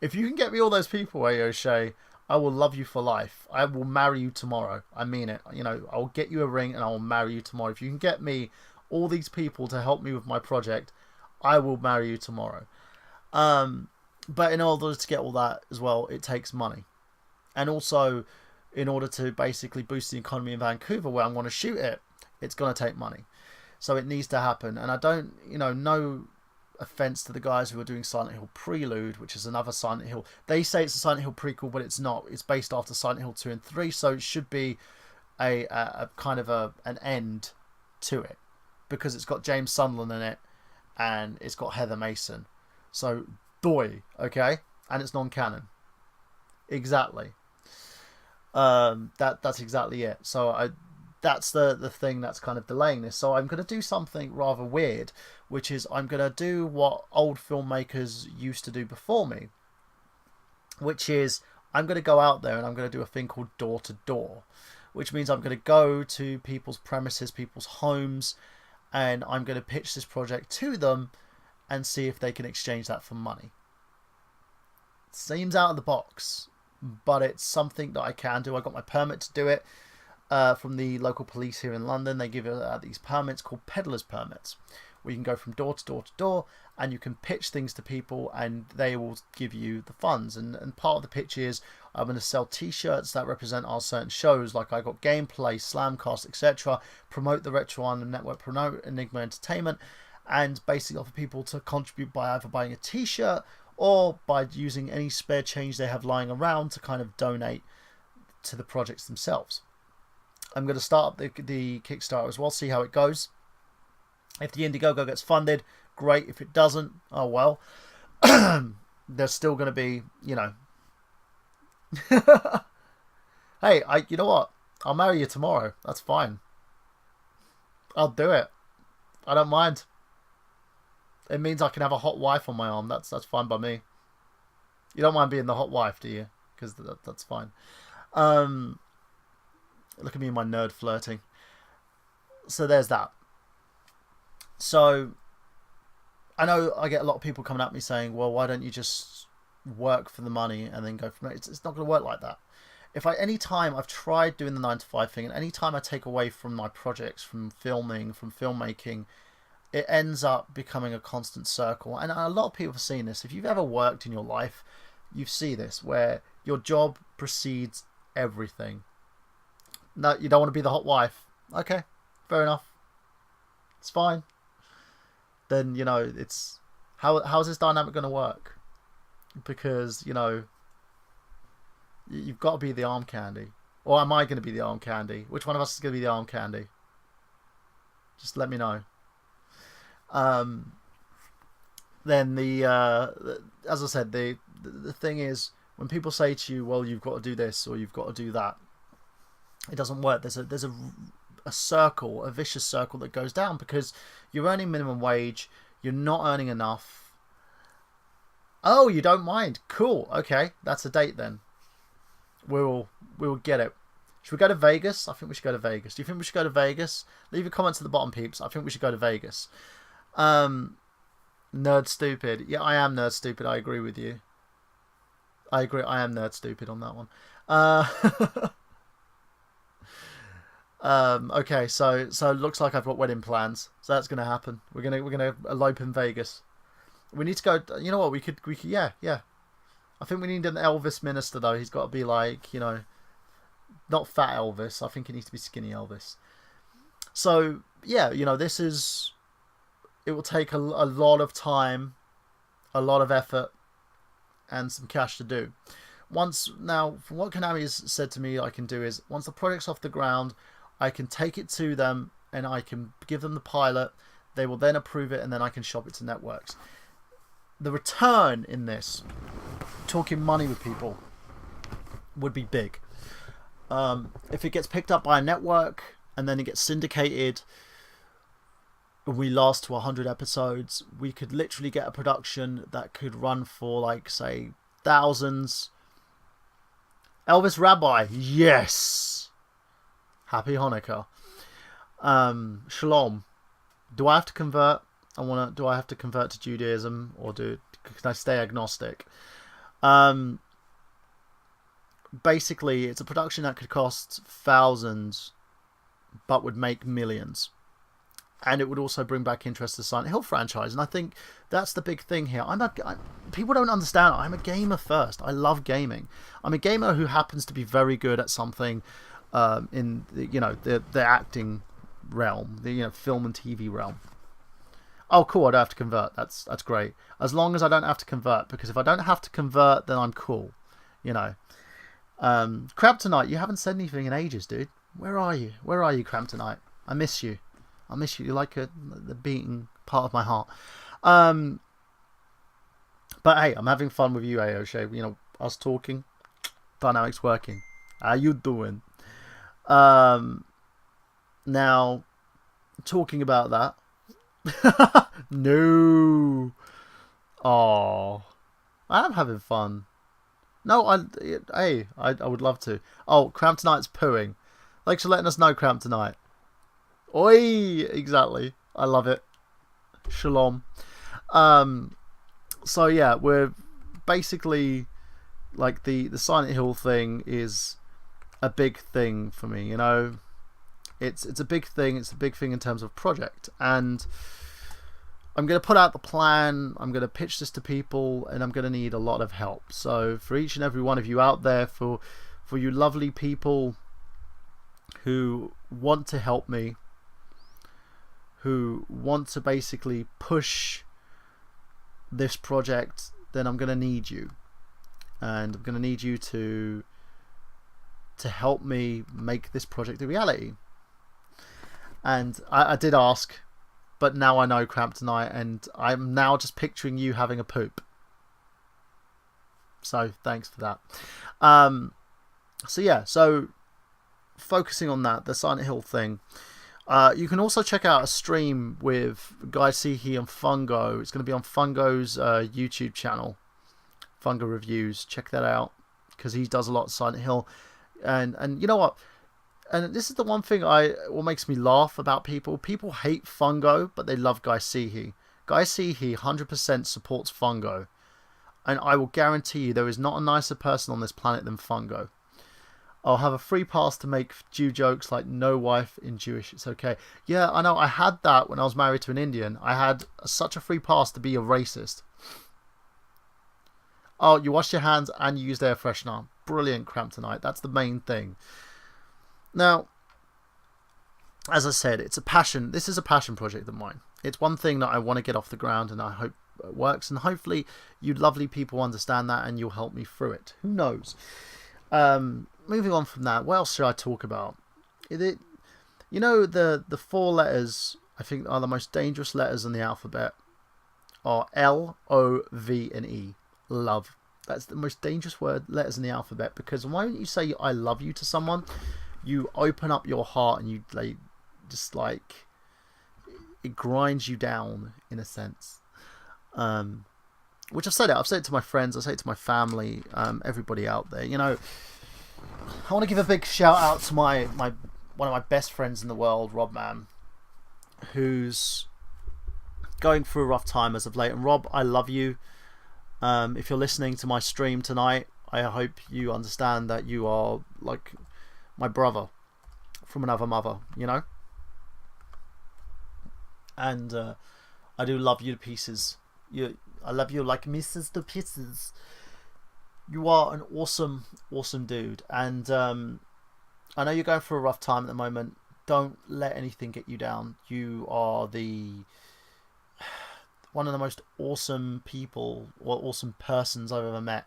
If you can get me all those people, O'Shea, I will love you for life. I will marry you tomorrow. I mean it. You know, I'll get you a ring and I will marry you tomorrow. If you can get me all these people to help me with my project, I will marry you tomorrow. But in order to get all that as well, it takes money. And also, in order to basically boost the economy in Vancouver, where I'm going to shoot it, it's going to take money. So it needs to happen. And I don't, you know, no offense to the guys who are doing Silent Hill Prelude, which is another Silent Hill. They say it's a Silent Hill prequel, but it's not. It's based after Silent Hill 2 and 3, so it should be a kind of an end to it, because it's got James Sunderland in it and it's got Heather Mason. So doy, okay? And it's non-canon. Exactly. That's exactly it. So that's the thing that's kind of delaying this. So I'm going to do something rather weird, which is I'm going to do what old filmmakers used to do before me, which is I'm going to go out there and I'm going to do a thing called door to door, which means I'm going to go to people's premises, people's homes, and I'm going to pitch this project to them and see if they can exchange that for money. Seems out of the box, but it's something that I can do. I got my permit to do it from the local police here in London. They give these permits called peddlers permits, where you can go from door to door to door and you can pitch things to people and they will give you the funds. And part of the pitch is I'm going to sell t-shirts that represent our certain shows, like I got gameplay, Slamcast, etc. Promote the Retro Island Network, promote Enigma Entertainment, and basically offer people to contribute by either buying a t-shirt or by using any spare change they have lying around to kind of donate to the projects themselves. I'm going to start up the Kickstarter as well, see how it goes. If the Indiegogo gets funded, great. If it doesn't, oh well. There's still going to be, you know. Hey, you know what? I'll marry you tomorrow. That's fine. I'll do it. I don't mind. It means I can have a hot wife on my arm. That's fine by me. You don't mind being the hot wife, do you? Because that's fine. Look at me and my nerd flirting. So there's that. So I know I get a lot of people coming at me saying, well, why don't you just work for the money and then go from there? It's not going to work like that. Any time I've tried doing the 9-to-5 thing, and any time I take away from my projects, from filming, from filmmaking, it ends up becoming a constant circle. And a lot of people have seen this. If you've ever worked in your life, you see this, where your job precedes everything. No, you don't want to be the hot wife. Okay, fair enough. It's fine. Then, you know, it's... How's this dynamic going to work? Because, you know, you've got to be the arm candy. Or am I going to be the arm candy? Which one of us is going to be the arm candy? Just let me know. Then as I said, the thing is, when people say to you, well, you've got to do this or you've got to do that, it doesn't work. There's a circle, a vicious circle that goes down, because you're earning minimum wage, you're not earning enough. Oh, you don't mind? Cool. Okay, that's a date then. We'll get it. Should we go to Vegas? I think we should go to Vegas. Do you think we should go to Vegas? Leave your comments at the bottom, peeps. I think we should go to Vegas. Nerd stupid. Yeah, I am nerd stupid. I agree with you. I agree. I am nerd stupid on that one. Okay, so it looks like I've got wedding plans. So that's gonna happen. We're gonna elope in Vegas. We need to go. You know what? We could. Yeah. I think we need an Elvis minister though. He's got to be like, not fat Elvis. I think he needs to be skinny Elvis. So yeah, this is. It will take a lot of time, a lot of effort, and some cash to do. Now, from what Konami has said to me, I can do is, once the project's off the ground, I can take it to them and I can give them the pilot. They will then approve it, and then I can shop it to networks. The return in this, talking money with people, would be big. If it gets picked up by a network and then it gets syndicated, we last to 100 episodes, we could literally get a production that could run for, like, say, thousands. Elvis Rabbi, yes. Happy Hanukkah. Shalom. Do I have to convert? Do I have to convert to Judaism, or can I stay agnostic? Basically, it's a production that could cost thousands, but would make millions. And it would also bring back interest to the Silent Hill franchise. And I think that's the big thing here. People don't understand. I'm a gamer first. I love gaming. I'm a gamer who happens to be very good at something in the acting realm, the film and TV realm. Oh, cool. I don't have to convert. That's great. As long as I don't have to convert, because if I don't have to convert, then I'm cool. Crab Tonight, you haven't said anything in ages, dude. Where are you? Where are you, Crab Tonight? I miss you. You're like the beating part of my heart. But hey, I'm having fun with you, Aoshay. Us talking, dynamics working. How you doing? Now, talking about that. No. Oh, I am having fun. No, I would love to. Oh, Cramp Tonight's pooing. Thanks for letting us know, Cramp Tonight. Oi! Exactly. I love it. Shalom. So yeah, we're basically, like, the Silent Hill thing is a big thing for me, It's a big thing. It's a big thing in terms of project. And I'm going to put out the plan. I'm going to pitch this to people, and I'm going to need a lot of help. So for each and every one of you out there, for you lovely people who want to help me, who want to basically push this project, then I'm going to need you. And I'm going to need you to help me make this project a reality. And I did ask, but now I know, Cramp Tonight, and I'm now just picturing you having a poop. So thanks for that. So focusing on that, the Silent Hill thing. You can also check out a stream with Guy Seehee and Fungo. It's going to be on Fungo's YouTube channel, Fungo Reviews. Check that out, because he does a lot of Silent Hill. And you know what? And this is the one thing what makes me laugh about people. People hate Fungo, but they love Guy Seehee. Guy Seehee 100% supports Fungo. And I will guarantee you there is not a nicer person on this planet than Fungo. I'll have a free pass to make Jew jokes like no wife in Jewish. It's okay. Yeah, I know. I had that when I was married to an Indian. I had such a free pass to be a racist. Oh, you washed your hands and you used air freshener. Brilliant, Cramp Tonight. That's the main thing. Now, as I said, it's a passion. This is a passion project of mine. It's one thing that I want to get off the ground, and I hope it works. And hopefully you lovely people understand that and you'll help me through it. Who knows? Moving on from that, what else should I talk about? The 4 letters I think are the most dangerous letters in the alphabet are L, O, V, and E. Love. That's the most dangerous letters in the alphabet, because the moment you say I love you to someone, you open up your heart and you just like it grinds you down in a sense. Which I've said it to my friends, I say it to my family, everybody out there. You know, I want to give a big shout out to my one of my best friends in the world, Rob Man, who's going through a rough time as of late. And Rob, I love you. If you're listening to my stream tonight, I hope you understand that you are like my brother from another mother, you know? And I do love you to pieces. I love you like Mrs. to pieces. You are an awesome, awesome dude. And I know you're going through a rough time at the moment. Don't let anything get you down. You are one of the most awesome people or awesome persons I've ever met.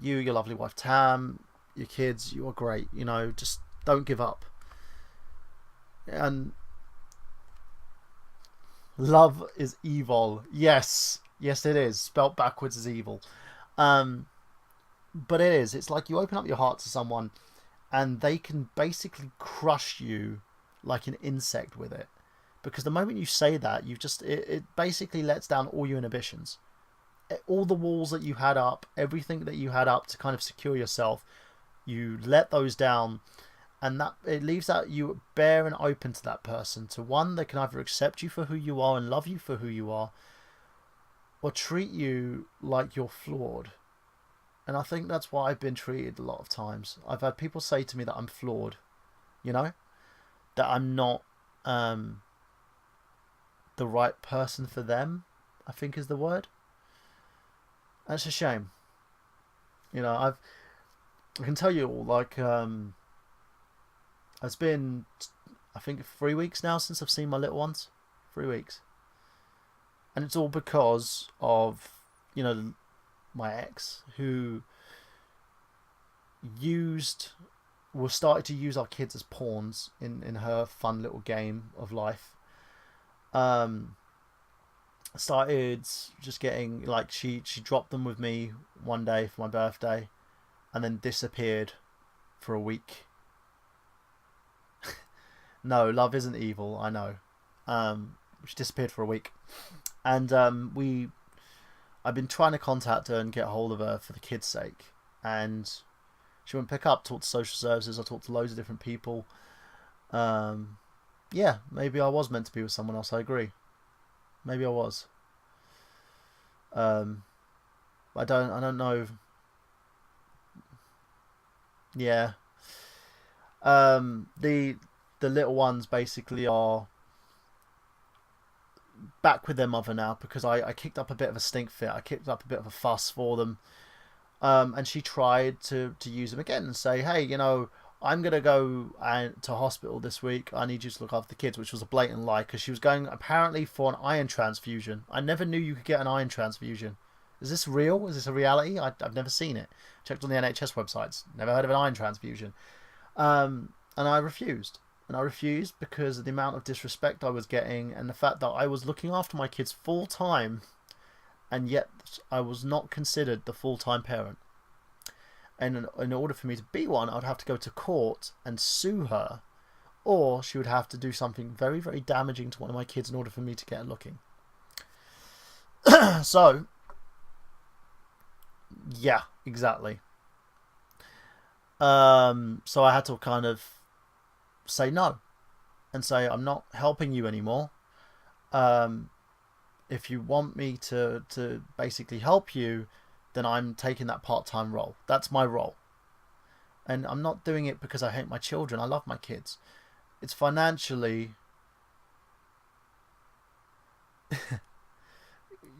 You, your lovely wife Tam, your kids, you are great. You know, just don't give up. And love is evil. Yes, it is. Spelt backwards is evil. But it is. It's like you open up your heart to someone and they can basically crush you like an insect with it. Because the moment you say that, it basically lets down all your inhibitions. All the walls that you had up, everything that you had up to kind of secure yourself, you let those down, and that it leaves out you bare and open to that person. To one, they can either accept you for who you are and love you for who you are, or treat you like you're flawed. And I think that's why I've been treated a lot of times. I've had people say to me that I'm flawed, you know, that I'm not the right person for them, I think is the word. And it's a shame. You know, I can tell you all, like, it's been, I think, 3 weeks now since I've seen my little ones. 3 weeks. And it's all because of, you know, my ex, who started to use our kids as pawns in her fun little game of life. Started just getting, like, she dropped them with me one day for my birthday and then disappeared for a week. No, love isn't evil, I know. She disappeared for a week. And I've been trying to contact her and get a hold of her for the kids' sake. And she wouldn't pick up, talked to social services, I talked to loads of different people. Yeah, maybe I was meant to be with someone else, I agree. Maybe I was. I don't know. Yeah. The little ones basically are back with their mother now, because I kicked up a bit of a stink fit. I kicked up a bit of a fuss for them. And she tried to use them again and say, hey, you know, I'm going to go to hospital this week. I need you to look after the kids, which was a blatant lie, because she was going apparently for an iron transfusion. I never knew you could get an iron transfusion. Is this real? Is this a reality? I've never seen it. Checked on the NHS websites. Never heard of an iron transfusion. And I refused. And I refused because of the amount of disrespect I was getting and the fact that I was looking after my kids full time, and yet I was not considered the full-time parent. And in order for me to be one, I'd have to go to court and sue her, or she would have to do something very, very damaging to one of my kids in order for me to get a looking. So, yeah, exactly. So I had to kind of say no and say, I'm not helping you anymore. If you want me to basically help you, then I'm taking that part-time role. That's my role. And I'm not doing it because I hate my children. I love my kids. It's financially...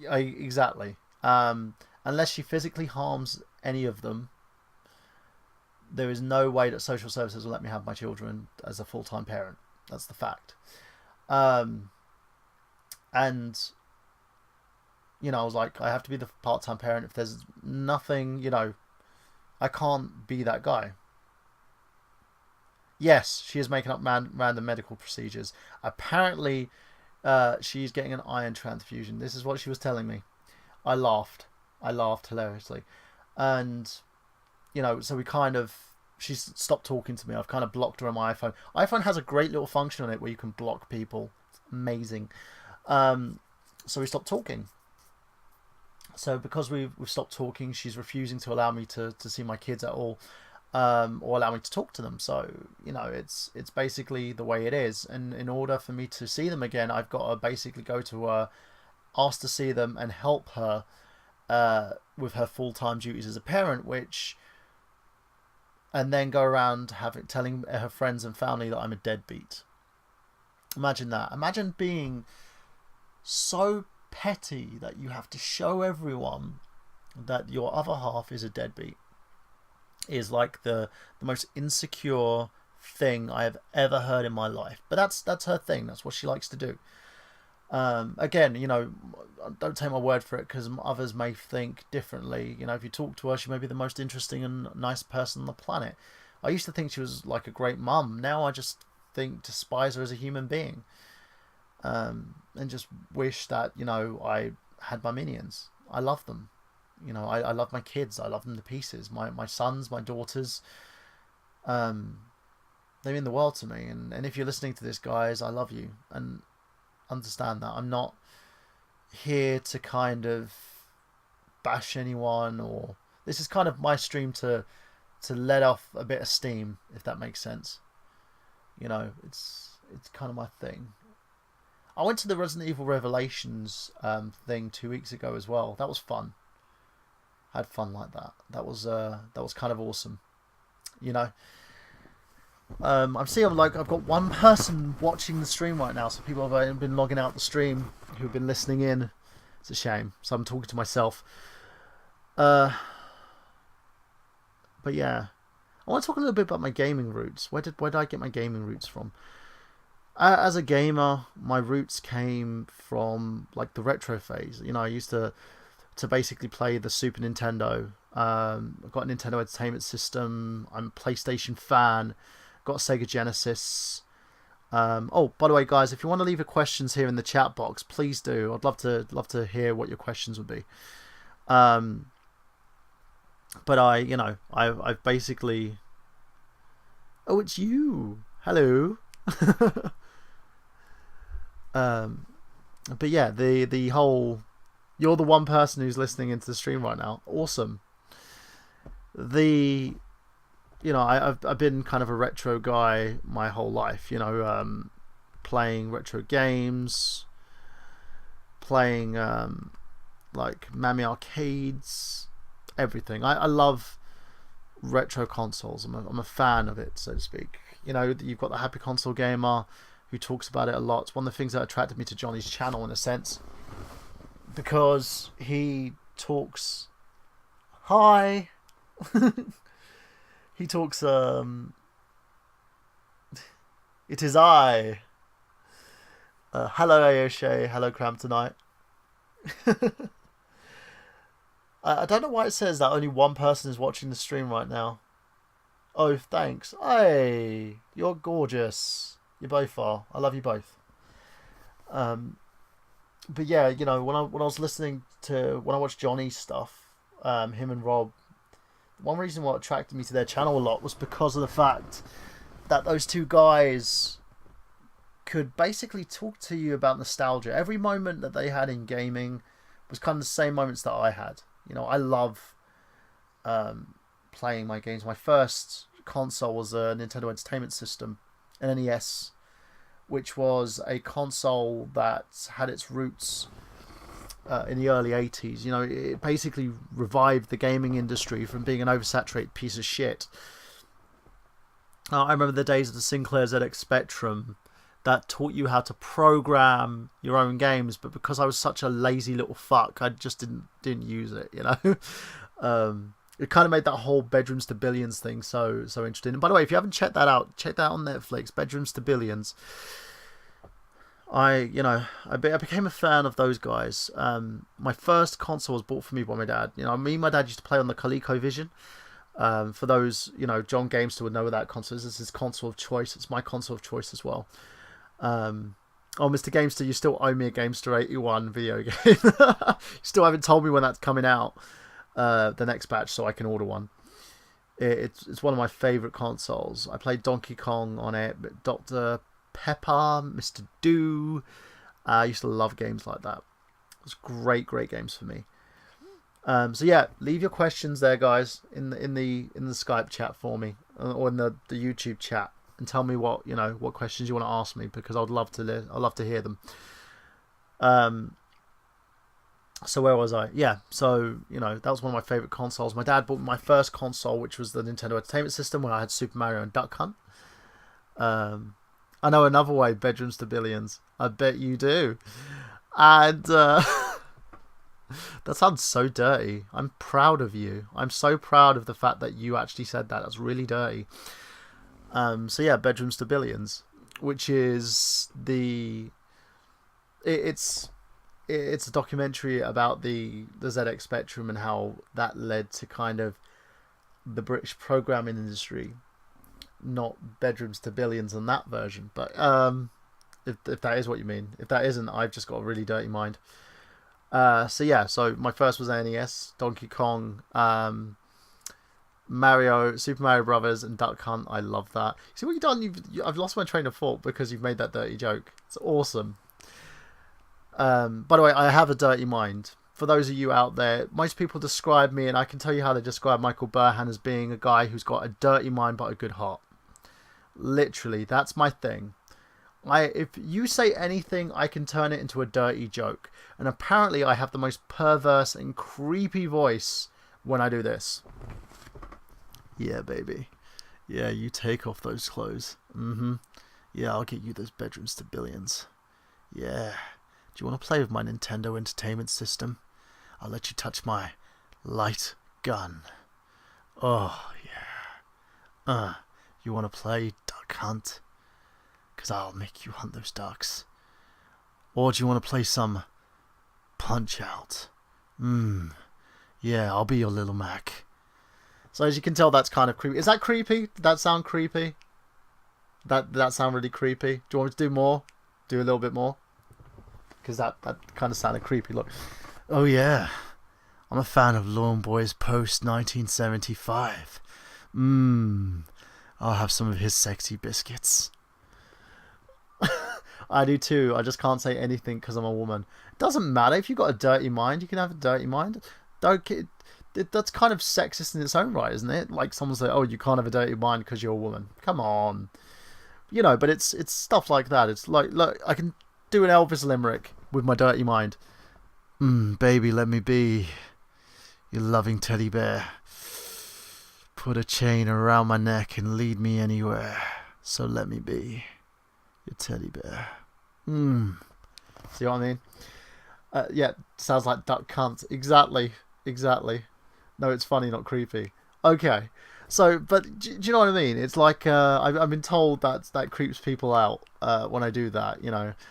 Exactly. Unless she physically harms any of them, there is no way that social services will let me have my children as a full-time parent. That's the fact. And, you know, I was like, I have to be the part-time parent. If there's nothing, you know, I can't be that guy. Yes, she is making up random medical procedures. Apparently, she's getting an iron transfusion. This is what she was telling me. I laughed. I laughed hilariously. And, so she's stopped talking to me. I've kind of blocked her on my iPhone. iPhone has a great little function on it where you can block people. It's amazing. So we stopped talking. So because we've stopped talking, she's refusing to allow me to see my kids at all. Or allow me to talk to them. So, it's basically the way it is. And in order for me to see them again, I've got to basically go to her, ask to see them, and help her with her full-time duties as a parent, and then go around telling her friends and family that I'm a deadbeat. Imagine that. Imagine being so petty that you have to show everyone that your other half is a deadbeat. Is like the most insecure thing I have ever heard in my life. But that's her thing. That's what she likes to do. Again, don't take my word for it, because others may think differently. If you talk to her, she may be the most interesting and nice person on the planet. I used to think she was like a great mum. Now I just despise her as a human being. And just wish that, I had my minions. I love them. I love my kids. I love them to pieces. My sons, my daughters, they mean the world to me. And if you're listening to this, guys, I love you. And understand that I'm not here to kind of bash anyone, or this is kind of my stream to let off a bit of steam, if that makes sense. It's kind of my thing. I went to the Resident Evil Revelations thing 2 weeks ago as well. That was fun. I had fun like that. That was kind of awesome. I'm seeing I've got one person watching the stream right now, so people have been logging out the stream who've been listening in. It's a shame. So I'm talking to myself. But yeah, I want to talk a little bit about my gaming roots. Where did I get my gaming roots from? As a gamer, my roots came from like the retro phase. I used to basically play the Super Nintendo. I've got a Nintendo Entertainment System. I'm a PlayStation fan. Got a Sega Genesis. Oh, by the way, guys, if you want to leave your questions here in the chat box, please do. I'd love to hear what your questions would be. But I've basically. Oh, it's you. Hello. But yeah, the whole. You're the one person who's listening into the stream right now. Awesome. I've been kind of a retro guy my whole life. Playing retro games, playing like Mammy arcades, everything. I love retro consoles. I'm a fan of it, so to speak. You've got the Happy Console Gamer who talks about it a lot. It's one of the things that attracted me to Johnny's channel in a sense. Because he talks. Hi. He talks. It is I. Hello, Ayoshe. Hello, Cram tonight. I don't know why it says that only one person is watching the stream right now. Oh, thanks. Hey, you're gorgeous. You both are. I love you both. But yeah, when I was listening to when I watched Johnny's stuff, him and Rob, one reason what attracted me to their channel a lot was because of the fact that those two guys could basically talk to you about nostalgia. Every moment that they had in gaming was kind of the same moments that I had. I love playing my games. My first console was a Nintendo Entertainment System, an NES, which was a console that had its roots in the early 80s. It basically revived the gaming industry from being an oversaturated piece of shit. I remember the days of the Sinclair ZX Spectrum that taught you how to program your own games, but because I was such a lazy little fuck, I just didn't use it, It kind of made that whole Bedrooms to Billions thing so interesting. And by the way, if you haven't checked that out, check that out on Netflix, Bedrooms to Billions. I became a fan of those guys. My first console was bought for me by my dad. Me and my dad used to play on the ColecoVision. For those, John Gamester would know what that console is. This is console of choice. It's my console of choice as well. Mr. Gamester, you still owe me a Gamester 81 video game. You still haven't told me when that's coming out, the next batch, so I can order one. It's one of my favourite consoles. I played Donkey Kong on it, Dr. Pepper, Mr. Do. I used to love games like that. It was great games for me. So yeah, leave your questions there, guys, in the Skype chat for me, or in the YouTube chat, and tell me what questions you want to ask me, because I'd love to hear them. So where was I? Yeah, so that was one of my favorite consoles. My dad bought my first console, which was the Nintendo Entertainment System, when I had Super Mario and Duck Hunt. I know another way, bedrooms to billions. I bet you do. And that sounds so dirty. I'm proud of you. I'm so proud of the fact that you actually said that. That's really dirty. So yeah, bedrooms to billions, which is it's a documentary about the ZX Spectrum and how that led to kind of the British programming industry. Not bedrooms to billions in that version, but if that is what you mean. If that isn't, I've just got a really dirty mind. So yeah, so my first was NES, Donkey Kong, Mario, Super Mario Brothers, and Duck Hunt. I love that. See what you've done? I've lost my train of thought because you've made that dirty joke. It's awesome. By the way, I have a dirty mind. For those of you out there, most people describe me, and I can tell you how they describe Michael Burhan, as being a guy who's got a dirty mind but a good heart. Literally, that's my thing. If you say anything, I can turn it into a dirty joke. And apparently I have the most perverse and creepy voice when I do this. Yeah, baby. Yeah, you take off those clothes. Yeah, I'll get you those bedrooms to billions. Yeah. Do you want to play with my Nintendo Entertainment System? I'll let you touch my light gun. Oh, yeah. You want to play Duck Hunt? Because I'll make you hunt those ducks. Or do you want to play some Punch-Out? Yeah, I'll be your little Mac. So as you can tell, that's kind of creepy. Is that creepy? Did that sound creepy? Did that sound really creepy? Do you want me to do more? Do a little bit more? Because that kind of sounded creepy. Look. Oh yeah. I'm a fan of Lawn Boys post 1975. I'll have some of his sexy biscuits. I do too. I just can't say anything because I'm a woman. It doesn't matter. If you've got a dirty mind, you can have a dirty mind. That's kind of sexist in its own right, isn't it? Like someone say, oh, you can't have a dirty mind because you're a woman. Come on. But it's stuff like that. It's like, look, I can do an Elvis limerick with my dirty mind. Baby, let me be your loving teddy bear. Put a chain around my neck and lead me anywhere. So let me be your teddy bear. See what I mean? Yeah, sounds like Duck Hunt. Exactly. No, it's funny, not creepy. Okay. So, but do you know what I mean? It's like I've been told that creeps people out when I do that,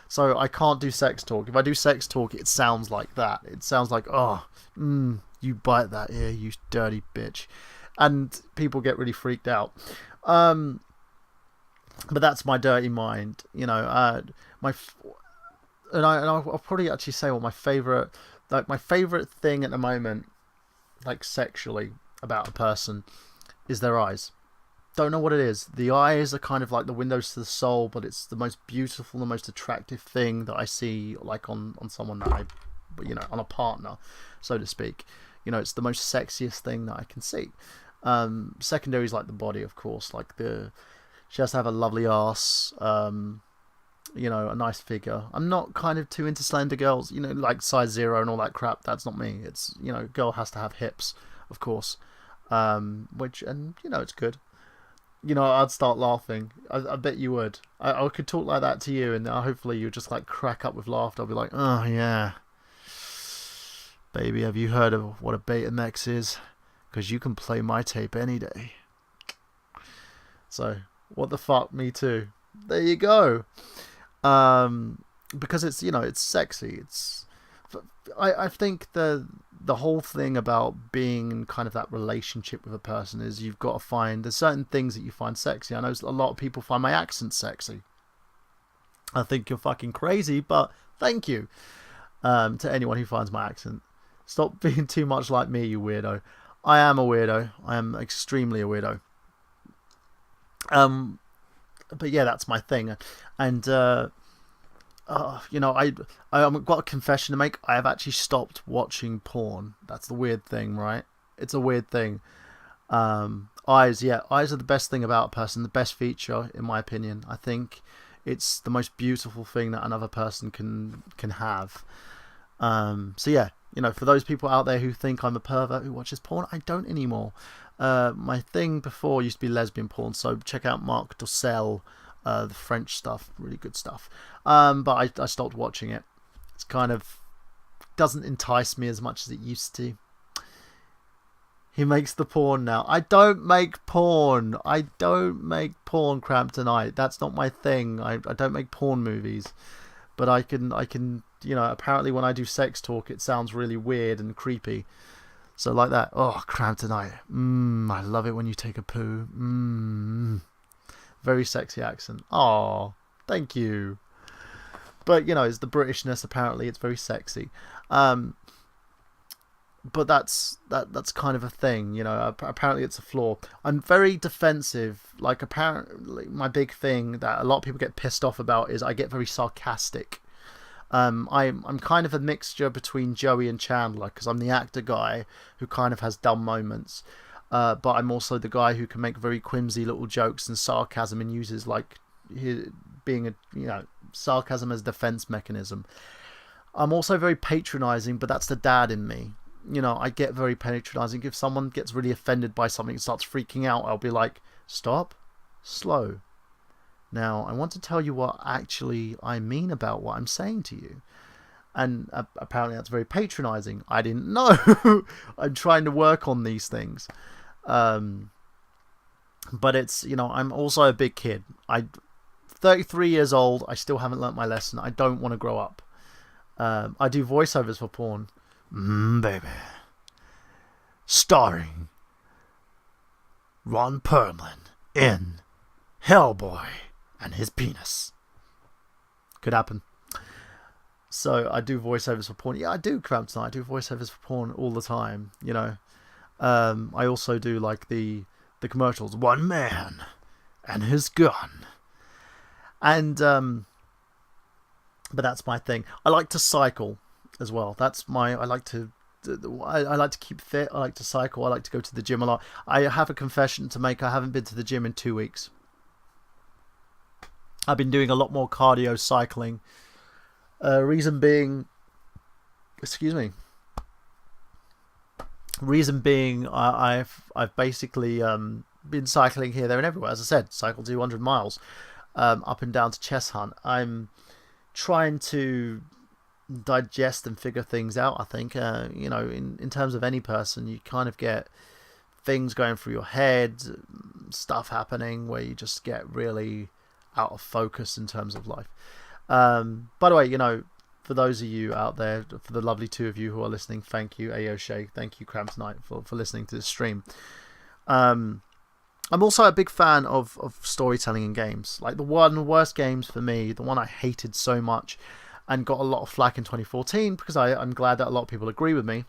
So I can't do sex talk. If I do sex talk, it sounds like that. It sounds like, you bite that ear, you dirty bitch, and people get really freaked out. But that's my dirty mind, I'll probably actually say what my favorite thing at the moment, like sexually, about a person is their eyes. Don't know what it is. The eyes are kind of like the windows to the soul, but it's the most beautiful, the most attractive thing that I see, like on someone that on a partner, so to speak. It's the most sexiest thing that I can see. Secondary is like the body, of course. Like she has to have a lovely ass, a nice figure. I'm not kind of too into slender girls, like size 0 and all that crap. That's not me. It's, girl has to have hips, of course. It's good. I'd start laughing. I bet you would. I could talk like that to you, and hopefully you just like crack up with laughter. I'll be like, oh yeah, baby, have you heard of what a Betamax is? Because you can play my tape any day. So what the fuck, me too. There you go. Because it's it's sexy. I think the the whole thing about being in kind of that relationship with a person is you've got to find, there's certain things that you find sexy. I know a lot of people find my accent sexy. I think you're fucking crazy, but thank you to anyone who finds my accent. Stop being too much like me, you weirdo. I am a weirdo. I am extremely a weirdo. But yeah, that's my thing. And you know, I've got a confession to make. I have actually stopped watching porn. That's the weird thing, right? It's a weird thing. Eyes are the best thing about a person, the best feature, in my opinion. I think it's the most beautiful thing that another person can have. So yeah, you know, for those people out there who think I'm a pervert who watches porn, I don't anymore. My thing before used to be lesbian porn, so check out Marc Dorcel, the French stuff, really good stuff. But I stopped watching it. It's kind of doesn't entice me as much as it used to. He makes the porn now. I don't make porn. I don't make porn, Cramptonite. That's not my thing. I don't make porn movies. But I can, you know, apparently when I do sex talk, it sounds really weird and creepy. So like that. Oh, Cramptonite. I love it when you take a poo. Very sexy accent. Oh, thank you. But, you know, it's the Britishness, apparently. It's very sexy. But that's kind of a thing, you know. Apparently it's a flaw. I'm very defensive. Like, apparently my big thing that a lot of people get pissed off about is I get very sarcastic. I'm kind of a mixture between Joey and Chandler, because I'm the actor guy who kind of has dumb moments. But I'm also the guy who can make very whimsy little jokes and sarcasm and uses, like, being a, you know, sarcasm as a defense mechanism. I'm also very patronizing, but that's the dad in me. You know, I get very patronizing. If someone gets really offended by something and starts freaking out, I'll be like, stop, slow. Now, I want to tell you what actually I mean about what I'm saying to you. And apparently that's very patronizing. I didn't know. I'm trying to work on these things. But it's, you know, I'm also a big kid. I'm 33 years old. I still haven't learnt my lesson. I don't want to grow up. I do voiceovers for porn. Baby. Starring Ron Perlman in Hellboy and his penis. Could happen. So I do voiceovers for porn. Yeah, I do, Crampton. I do voiceovers for porn all the time, you know. I also do like the commercials. One man and his gun. And but that's my thing. I like to cycle as well. I like to keep fit. I like to cycle. I like to go to the gym a lot. I have a confession to make. I haven't been to the gym in 2 weeks. I've been doing a lot more cardio cycling. Reason being, I've basically been cycling here, there, and everywhere. As I said, cycled 200 miles up and down to Chess Hunt. I'm trying to digest and figure things out. I think you know, in terms of any person, you kind of get things going through your head, stuff happening where you just get really out of focus in terms of life. By the way, you know, for those of you out there, for the lovely two of you who are listening, thank you, Ayo Shay, thank you, Cramptonite, for listening to this stream. I'm also a big fan of storytelling in games. Like, the worst games for me, the one I hated so much and got a lot of flack in 2014, because I'm glad that a lot of people agree with me.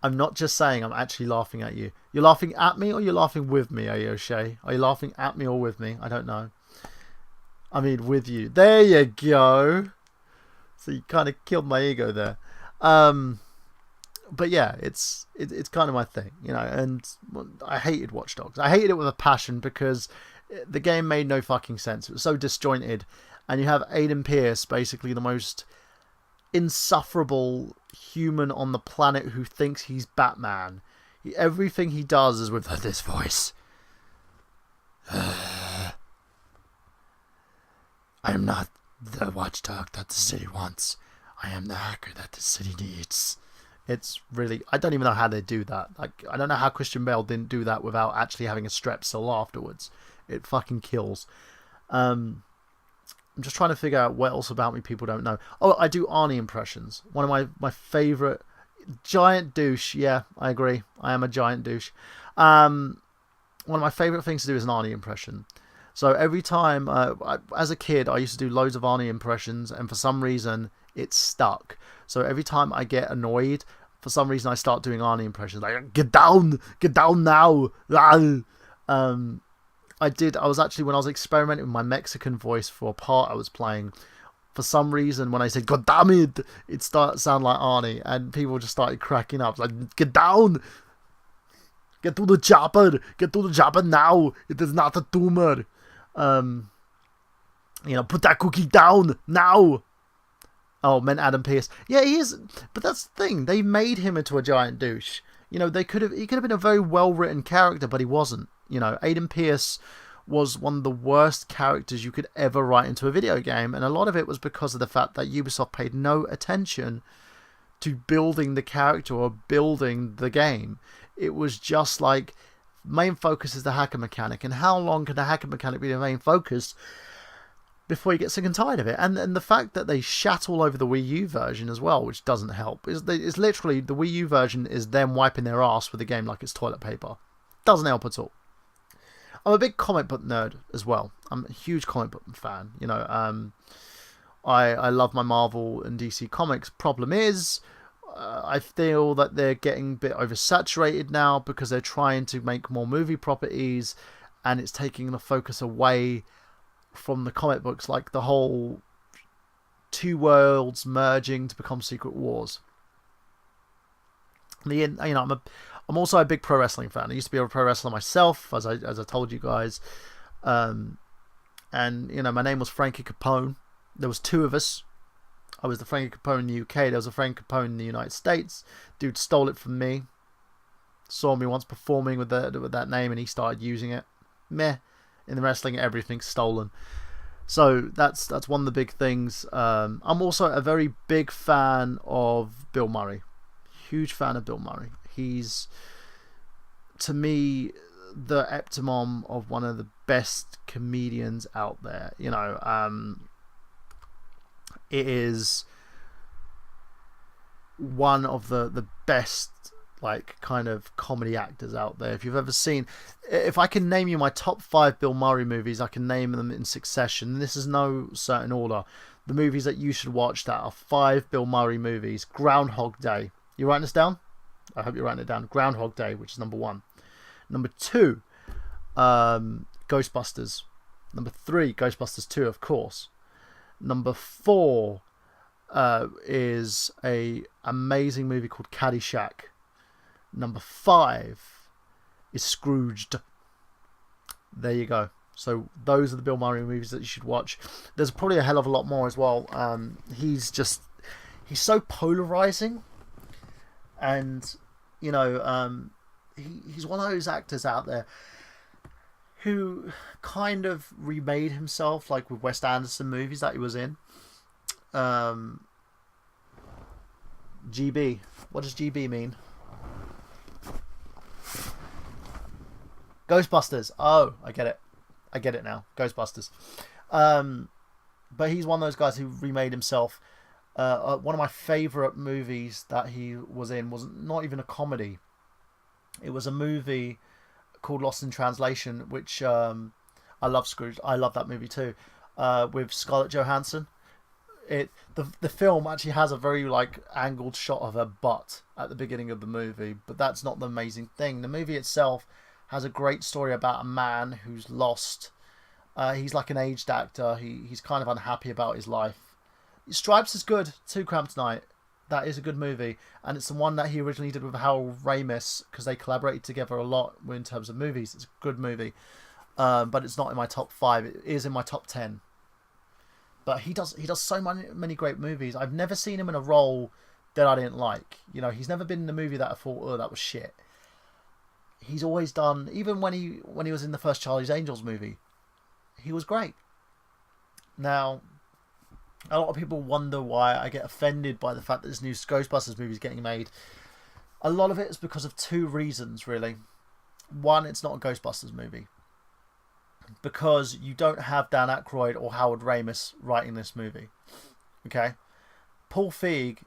I'm not just saying, I'm actually laughing at you. You're laughing at me or you're laughing with me, Ayo Shay? Are you laughing at me or with me? I don't know. I mean, with you. There you go. So you kind of killed my ego there. But yeah, it's kind of my thing, you know. And I hated Watch Dogs. I hated it with a passion because the game made no fucking sense. It was so disjointed. And you have Aiden Pierce, basically the most insufferable human on the planet who thinks he's Batman. Everything he does is with this voice. I am not the watchdog that the city wants. I am the hacker that the city needs. It's really... I don't even know how they do that. Like, I don't know how Christian Bale didn't do that without actually having a strep cell afterwards. It fucking kills. I'm just trying to figure out what else about me people don't know. Oh, I do Arnie impressions. One of my favourite. Giant douche. Yeah, I agree. I am a giant douche. One of my favourite things to do is an Arnie impression. So every time, as a kid, I used to do loads of Arnie impressions, and for some reason, it stuck. So every time I get annoyed, for some reason, I start doing Arnie impressions. Like, get down now. I was actually, when I was experimenting with my Mexican voice for a part I was playing, for some reason, when I said, God damn it started to sound like Arnie, and people just started cracking up. Like, get down! Get to the chopper now! It is not a tumor! Put that cookie down, now! Oh, meant Adam Pearce. Yeah, he is, but that's the thing, they made him into a giant douche. He could have been a very well-written character, but he wasn't. Aiden Pearce was one of the worst characters you could ever write into a video game, and a lot of it was because of the fact that Ubisoft paid no attention to building the character or building the game. It was just like, main focus is the hacker mechanic, and how long can the hacker mechanic be the main focus before you get sick and tired of it? And the fact that they shat all over the Wii U version as well, which doesn't help. It's literally, the Wii U version is them wiping their ass with the game like it's toilet paper. Doesn't help at all. I'm a big comic book nerd as well. I'm a huge comic book fan. I love my Marvel and DC comics. Problem is, I feel that they're getting a bit oversaturated now because they're trying to make more movie properties, and it's taking the focus away from the comic books, like the whole two worlds merging to become Secret Wars. I'm also a big pro wrestling fan. I used to be a pro wrestler myself, as I told you guys. And my name was Frankie Capone. There was two of us. I was the Frankie Capone in the UK. There was a Frankie Capone in the United States. Dude stole it from me. Saw me once performing with that name, and he started using it. Meh. In the wrestling, everything's stolen. So that's one of the big things. I'm also a very big fan of Bill Murray. Huge fan of Bill Murray. He's, to me, the epitome of one of the best comedians out there. It is one of the best kind of comedy actors out there. If you've ever seen, if I can name you my top 5 Bill Murray movies, I can name them in succession. This is no certain order. The movies that you should watch that are 5 Bill Murray movies. Groundhog Day. You writing this down? I hope you're writing it down. Groundhog Day, which is number 1. Number 2, Ghostbusters. Number 3, Ghostbusters 2, of course. Number 4 is a amazing movie called Caddyshack. Number 5 is Scrooged. There you go. So those are the Bill Murray movies that you should watch. There's probably a hell of a lot more as well. He's so polarizing. And, he's one of those actors out there who kind of remade himself, like with Wes Anderson movies that he was in. GB. What does GB mean? Ghostbusters. Oh, I get it now. Ghostbusters. But he's one of those guys who remade himself. One of my favourite movies that he was in was not even a comedy. It was a movie called Lost in Translation, which I love Scrooge. I love that movie too, with Scarlett Johansson. The film actually has a very angled shot of her butt at the beginning of the movie, but that's not the amazing thing. The movie itself has a great story about a man who's lost. He's like an aged actor. He's kind of unhappy about his life. Stripes is good. 2 Cramped Night. That is a good movie, and it's the one that he originally did with Harold Ramis because they collaborated together a lot in terms of movies. It's a good movie, but it's not in my top 5. It is in my top 10. But he does so many great movies. I've never seen him in a role that I didn't like. He's never been in a movie that I thought, oh, that was shit. He's always done, even when he was in the first Charlie's Angels movie, he was great. Now, a lot of people wonder why I get offended by the fact that this new Ghostbusters movie is getting made. A lot of it is because of 2 reasons, really. One, it's not a Ghostbusters movie. because you don't have Dan Aykroyd or Howard Ramis writing this movie. Okay? Paul Feig,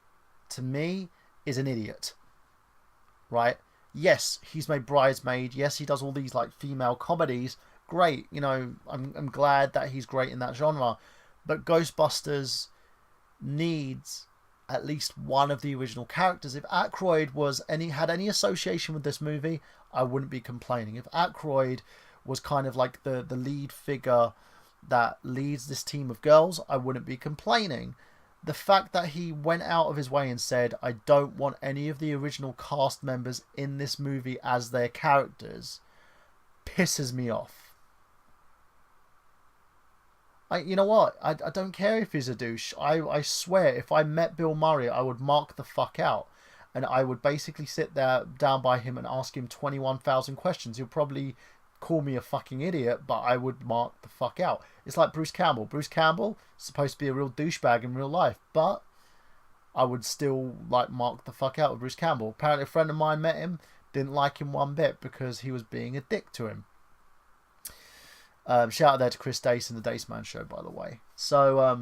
to me, is an idiot. Right? Yes, he's made Bridesmaid. Yes, he does all these like female comedies. Great. You know, I'm glad that he's great in that genre. But Ghostbusters needs at least one of the original characters. If Aykroyd had any association with this movie, I wouldn't be complaining. If Aykroyd was kind of like the lead figure that leads this team of girls, I wouldn't be complaining. The fact that he went out of his way and said, I don't want any of the original cast members in this movie as their characters, pisses me off. You know what? I don't care if he's a douche. I swear, if I met Bill Murray, I would mark the fuck out. And I would basically sit there down by him and ask him 21,000 questions. He'll probably call me a fucking idiot, but I would mark the fuck out. It's like Bruce Campbell. Bruce Campbell is supposed to be a real douchebag in real life, but I would still like mark the fuck out with Bruce Campbell. Apparently a friend of mine met him, didn't like him one bit because he was being a dick to him. Shout out there to Chris Dace in the Dace Man show, by the way. So,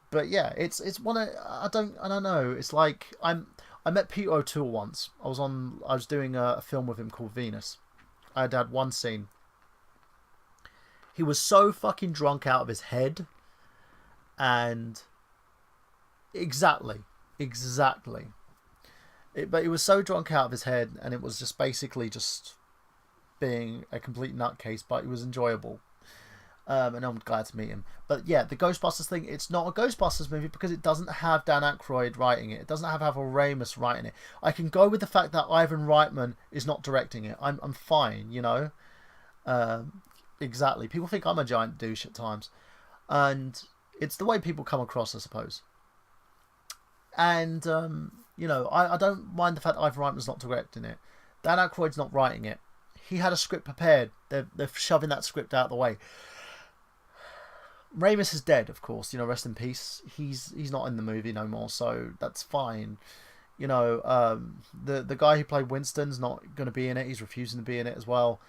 but yeah, it's one of, I don't know. It's like I met Peter O'Toole once. I was doing a film with him called Venus. I had one scene. He was so fucking drunk out of his head, and exactly. But he was so drunk out of his head, and it was just basically just being a complete nutcase, but it was enjoyable. And I'm glad to meet him. But yeah, the Ghostbusters thing, it's not a Ghostbusters movie because it doesn't have Dan Aykroyd writing it. It doesn't have Harold Ramis writing it. I can go with the fact that Ivan Reitman is not directing it. I'm fine, you know. Exactly. People think I'm a giant douche at times, and it's the way people come across, I suppose. And you know, I don't mind the fact that Ivan Reitman's not directing it. Dan Aykroyd's not writing it. He had a script prepared. They're shoving that script out of the way. Ramis is dead, of course. You know, rest in peace. He's not in the movie no more, so that's fine. You know, the guy who played Winston's not going to be in it. He's refusing to be in it as well,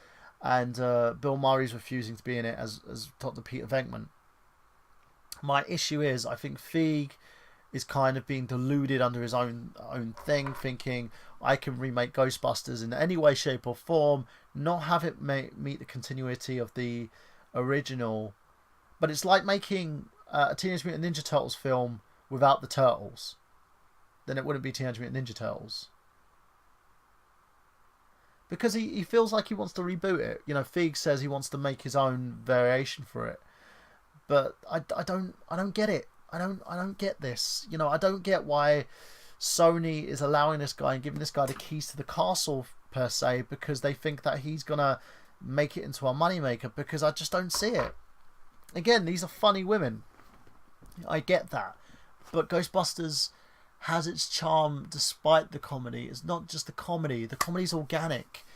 and Bill Murray's refusing to be in it as Dr. Peter Venkman. My issue is, I think Feig is kind of being deluded under his own thing, thinking I can remake Ghostbusters in any way, shape, or form, not have it meet the continuity of the original. But it's like making a Teenage Mutant Ninja Turtles film without the Turtles. Then it wouldn't be Teenage Mutant Ninja Turtles. Because he feels like he wants to reboot it. You know, Feig says he wants to make his own variation for it. But I don't get it. I don't get this. You know, I don't get why Sony is allowing this guy and giving this guy the keys to the castle, per se, because they think that he's going to make it into a moneymaker, because I just don't see it. Again, these are funny women. I get that. But Ghostbusters has its charm despite the comedy. It's not just the comedy. The comedy's organic.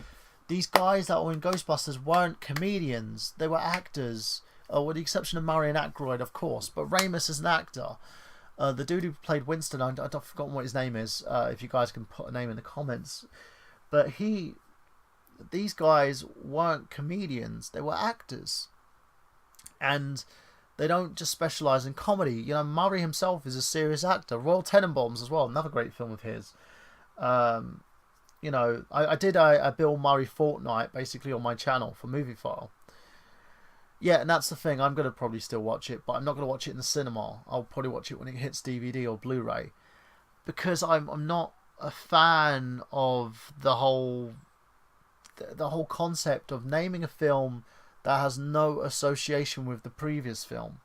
These guys that were in Ghostbusters weren't comedians. They were actors. With the exception of Murray and Aykroyd, of course. But Ramis is an actor. The dude who played Winston, I've forgotten what his name is. If you guys can put a name in the comments. But these guys weren't comedians. They were actors. And they don't just specialise in comedy. You know, Murray himself is a serious actor. Royal Tenenbaums as well, another great film of his. You know, I did a Bill Murray fortnight basically on my channel for Movie File. Yeah, and that's the thing. I'm going to probably still watch it, but I'm not going to watch it in the cinema. I'll probably watch it when it hits DVD or Blu-ray, because I'm not a fan of the whole concept of naming a film that has no association with the previous film.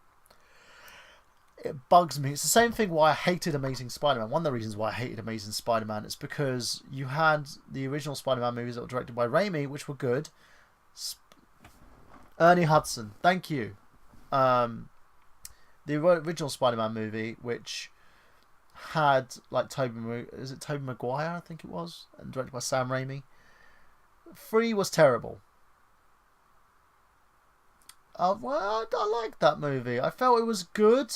It bugs me. It's the same thing why I hated Amazing Spider-Man. One of the reasons why I hated Amazing Spider-Man is because you had the original Spider-Man movies that were directed by Raimi, which were good. Ernie Hudson, thank you. The original Spider-Man movie, which had like Tobey Maguire, I think it was, and directed by Sam Raimi. 3 was terrible. Well, I liked that movie. I felt it was good.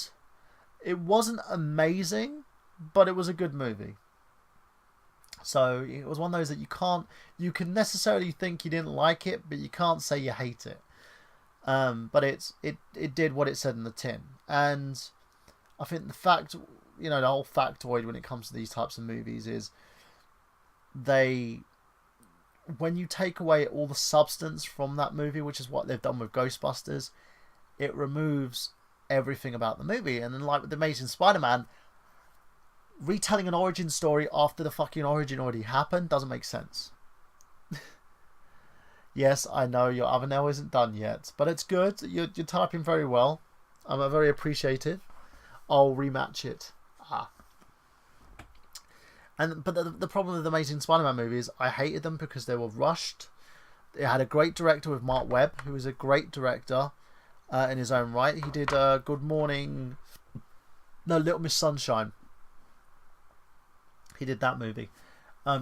It wasn't amazing, but it was a good movie. So it was one of those that you can necessarily think you didn't like it, but you can't say you hate it. But it did what it said in the tin, and I think the fact, the whole factoid when it comes to these types of movies is when you take away all the substance from that movie, which is what they've done with Ghostbusters, it removes everything about the movie. And then, like with The Amazing Spider-Man, retelling an origin story after the fucking origin already happened doesn't make sense. Yes, I know your other nail isn't done yet, but it's good. You're typing very well. I'm very appreciative. I'll rematch it. But the problem with the Amazing Spider-Man movie is I hated them because they were rushed. It had a great director with Mark Webb, who is a great director in his own right. He did Little Miss Sunshine. He did that movie.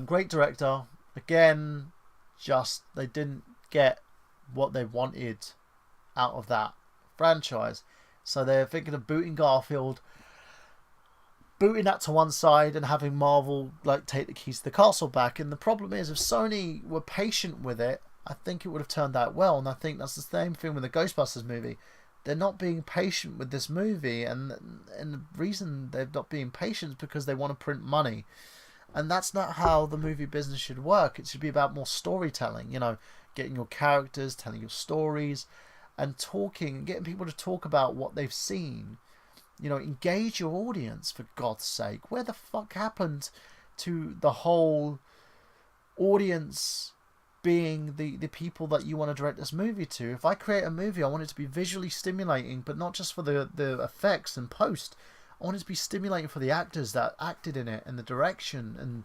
Great director. Again, just they didn't get what they wanted out of that franchise. So they're thinking of booting Garfield, booting that to one side, and having Marvel take the keys to the castle back. And the problem is, if Sony were patient with it, I think it would have turned out well. And I think that's the same thing with the Ghostbusters movie. They're not being patient with this movie, and the reason they're not being patient is because they want to print money. And that's not how the movie business should work. It should be about more storytelling, getting your characters, telling your stories, and getting people to talk about what they've seen. Engage your audience, for God's sake. Where the fuck happened to the whole audience being the people that you want to direct this movie to? If I create a movie, I want it to be visually stimulating, but not just for the effects and post. I want it to be stimulating for the actors that acted in it, and the direction, and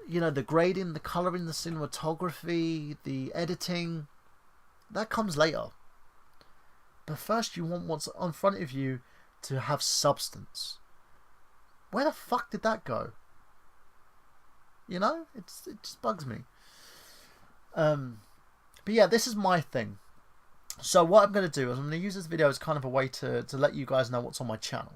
the grading, the colouring, the cinematography, the editing. That comes later. But first you want what's in front of you to have substance. Where the fuck did that go? It just bugs me. But yeah, this is my thing. So what I'm going to do is I'm going to use this video as kind of a way to let you guys know what's on my channel.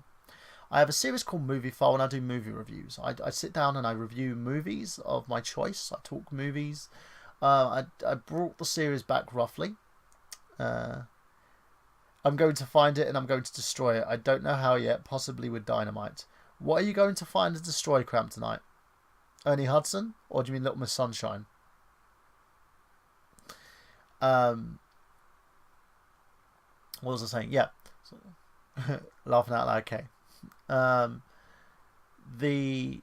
I have a series called Movie File, and I do movie reviews. I sit down and I review movies of my choice. I talk movies. I brought the series back roughly. I'm going to find it and I'm going to destroy it. I don't know how yet, possibly with dynamite. What are you going to find and destroy, Cramp, tonight? Ernie Hudson? Or do you mean Little Miss Sunshine? What was I saying? Yeah. Laughing out loud, okay. The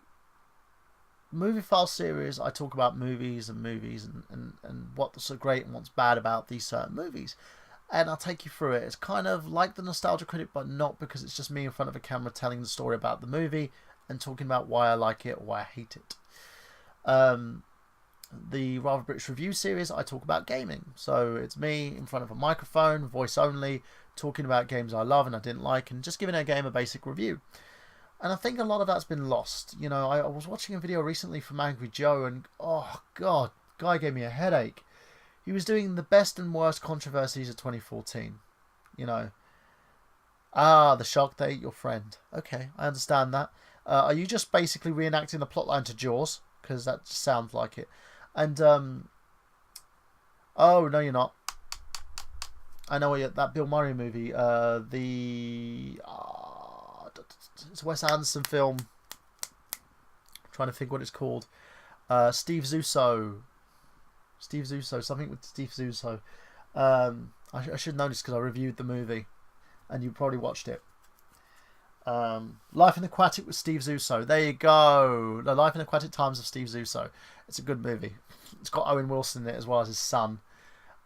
Movie File series, I talk about movies and what's so great and what's bad about these certain movies. And I'll take you through it. It's kind of like the Nostalgia Critic, but not, because it's just me in front of a camera telling the story about the movie and talking about why I like it or why I hate it. The Rather British Review series, I talk about gaming. So it's me in front of a microphone, voice only, talking about games I love and I didn't like, and just giving a game a basic review. And I think a lot of that's been lost. I was watching a video recently from Angry Joe, and oh god, guy gave me a headache. He was doing the best and worst controversies of 2014. The shark that ate your friend. Okay, I understand that. Are you just basically reenacting the plotline to Jaws? Because that just sounds like it. And, oh, no, you're not. I know that Bill Murray movie. It's a Wes Anderson film. I'm trying to think what it's called. Steve Zissou, something with Steve Zissou. I should know this because I reviewed the movie, and you probably watched it. Life in Aquatic with Steve Zissou. There you go. The Life in Aquatic Times of Steve Zissou. It's a good movie. It's got Owen Wilson in it as well as his son.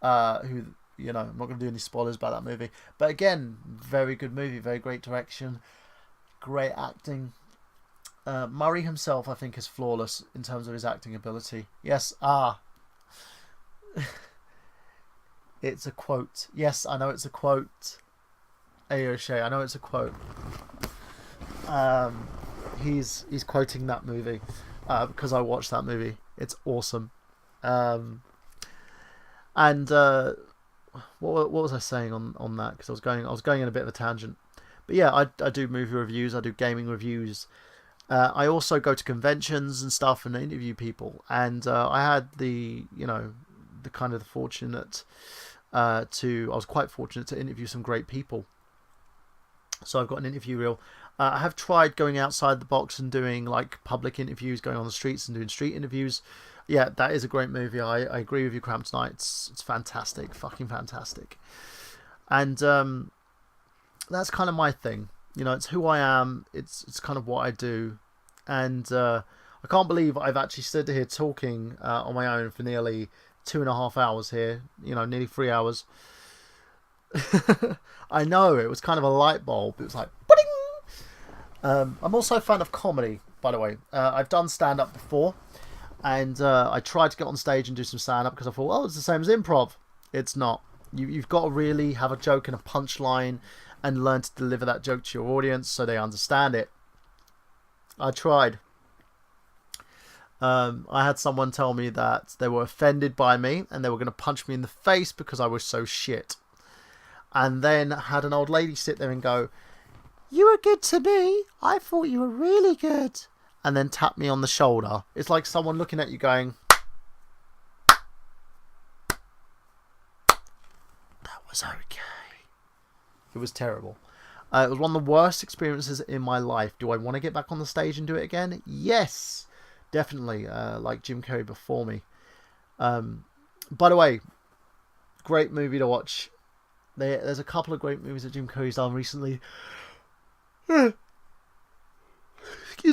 Who, I'm not going to do any spoilers about that movie. But again, very good movie. Very great direction. Great acting. Murray himself, I think, is flawless in terms of his acting ability. Yes, it's a quote. Yes, I know it's a quote. Aoshay, I know it's a quote. He's quoting that movie because I watched that movie. It's awesome. And what was I saying on that? Because I was going in a bit of a tangent. But yeah, I do movie reviews. I do gaming reviews. I also go to conventions and stuff and interview people. And I had the kind of the fortunate I was quite fortunate to interview some great people. So I've got an interview reel. I have tried going outside the box and doing like public interviews, going on the streets and doing street interviews. Yeah, that is a great movie. I agree with you, Cramp Tonight. It's fantastic, fucking fantastic. And that's kind of my thing. You know, it's who I am. It's kind of what I do. And I can't believe I've actually stood here talking on my own for nearly 2.5 hours here. You know, nearly 3 hours. I know, it was kind of a light bulb. It was like, I'm also a fan of comedy, by the way. I've done stand-up before. And I tried to get on stage and do some stand-up because I thought, well, it's the same as improv. It's not. You've got to really have a joke and a punchline and learn to deliver that joke to your audience so they understand it. I tried. I had someone tell me that they were offended by me and they were going to punch me in the face because I was so shit. And then had an old lady sit there and go, "You were good to me. I thought you were really good." And then tap me on the shoulder. It's like someone looking at you going, "That was okay." It was terrible. It was one of the worst experiences in my life. Do I want to get back on the stage and do it again? Yes, definitely. Like Jim Carrey before me. By the way, great movie to watch. There's a couple of great movies that Jim Carrey's done recently. Excuse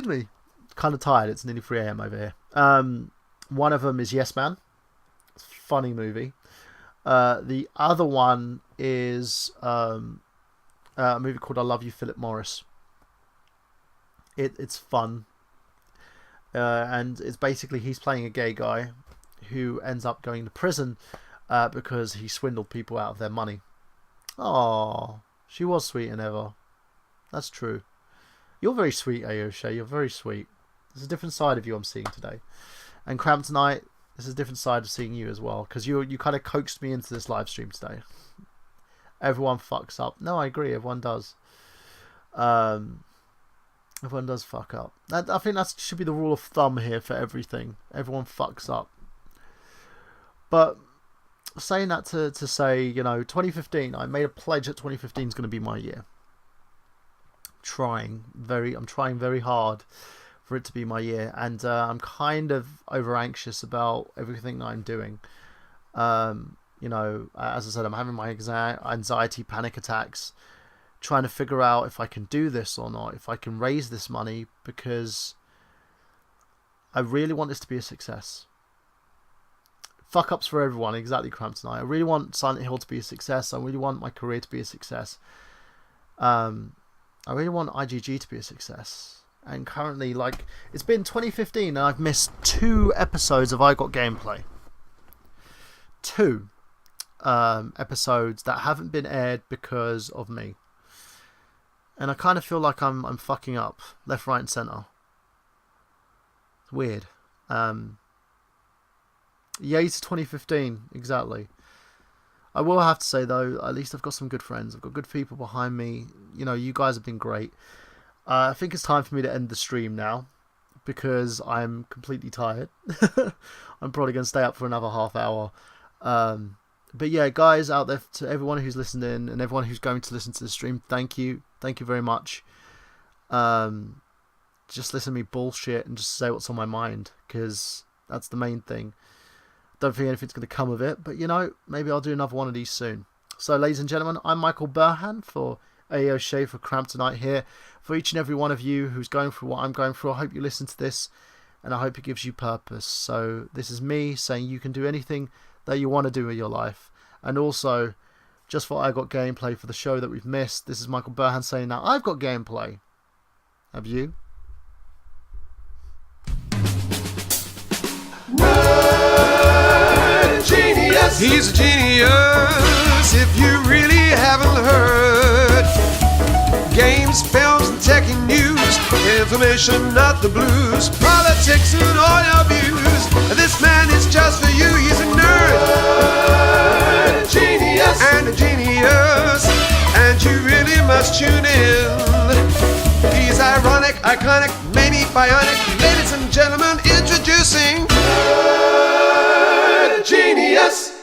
me. Kind of tired. It's nearly 3 a.m. over here. One of them is Yes Man. It's a funny movie. The other one is a movie called I Love You, Philip Morris. It's fun. And it's basically he's playing a gay guy who ends up going to prison because he swindled people out of their money. Oh, she was sweet and ever. That's true. You're very sweet, Ayosha. You're very sweet. There's a different side of you I'm seeing today. And Cramp Tonight, this is a different side of seeing you as well. Because you kind of coaxed me into this live stream today. Everyone fucks up. No, I agree. Everyone does. Everyone does fuck up. I think that should be the rule of thumb here for everything. Everyone fucks up. But saying that to say, you know, 2015, I made a pledge that 2015 is going to be my year. I'm trying very hard for it to be my year, and I'm kind of over anxious about everything that I'm doing. You know, as I said, I'm having my anxiety panic attacks, trying to figure out if I can do this or not, if I can raise this money, because I really want this to be a success. Fuck ups for everyone, exactly, Cramp Tonight. I really want Silent Hill to be a success. I really want my career to be a success. I really want IGG to be a success. And currently, like, it's been 2015 and I've missed 2 episodes of I Got Gameplay. 2 episodes that haven't been aired because of me. And I kind of feel like I'm fucking up left, right, and centre. It's weird. Yay to 2015, exactly. I will have to say, though, at least I've got some good friends. I've got good people behind me. You know, you guys have been great. I think it's time for me to end the stream now, because I'm completely tired. I'm probably going to stay up for another half hour. But yeah, guys out there, to everyone who's listened in and everyone who's going to listen to the stream, thank you. Thank you very much. Just listen to me bullshit and just say what's on my mind, because that's the main thing. Don't think anything's going to come of it, but you know, maybe I'll do another one of these soon. So, ladies and gentlemen, I'm Michael Burhan for AO Shea for Cramp Tonight here. For each and every one of you who's going through what I'm going through, I hope you listen to this, and I hope it gives you purpose. So, this is me saying you can do anything that you want to do with your life. And also, just for I Got Gameplay for the show that we've missed, this is Michael Burhan saying that I've got gameplay. Have you? Nerdgenious. He's a genius if you really haven't heard. Games, films, and tech and news. Information, not the blues. Politics and all your views. This man is just for you. He's a nerd. Genius. And a genius. And you really must tune in. He's ironic, iconic, maybe bionic. Ladies and gentlemen, introducing Nerdgenious.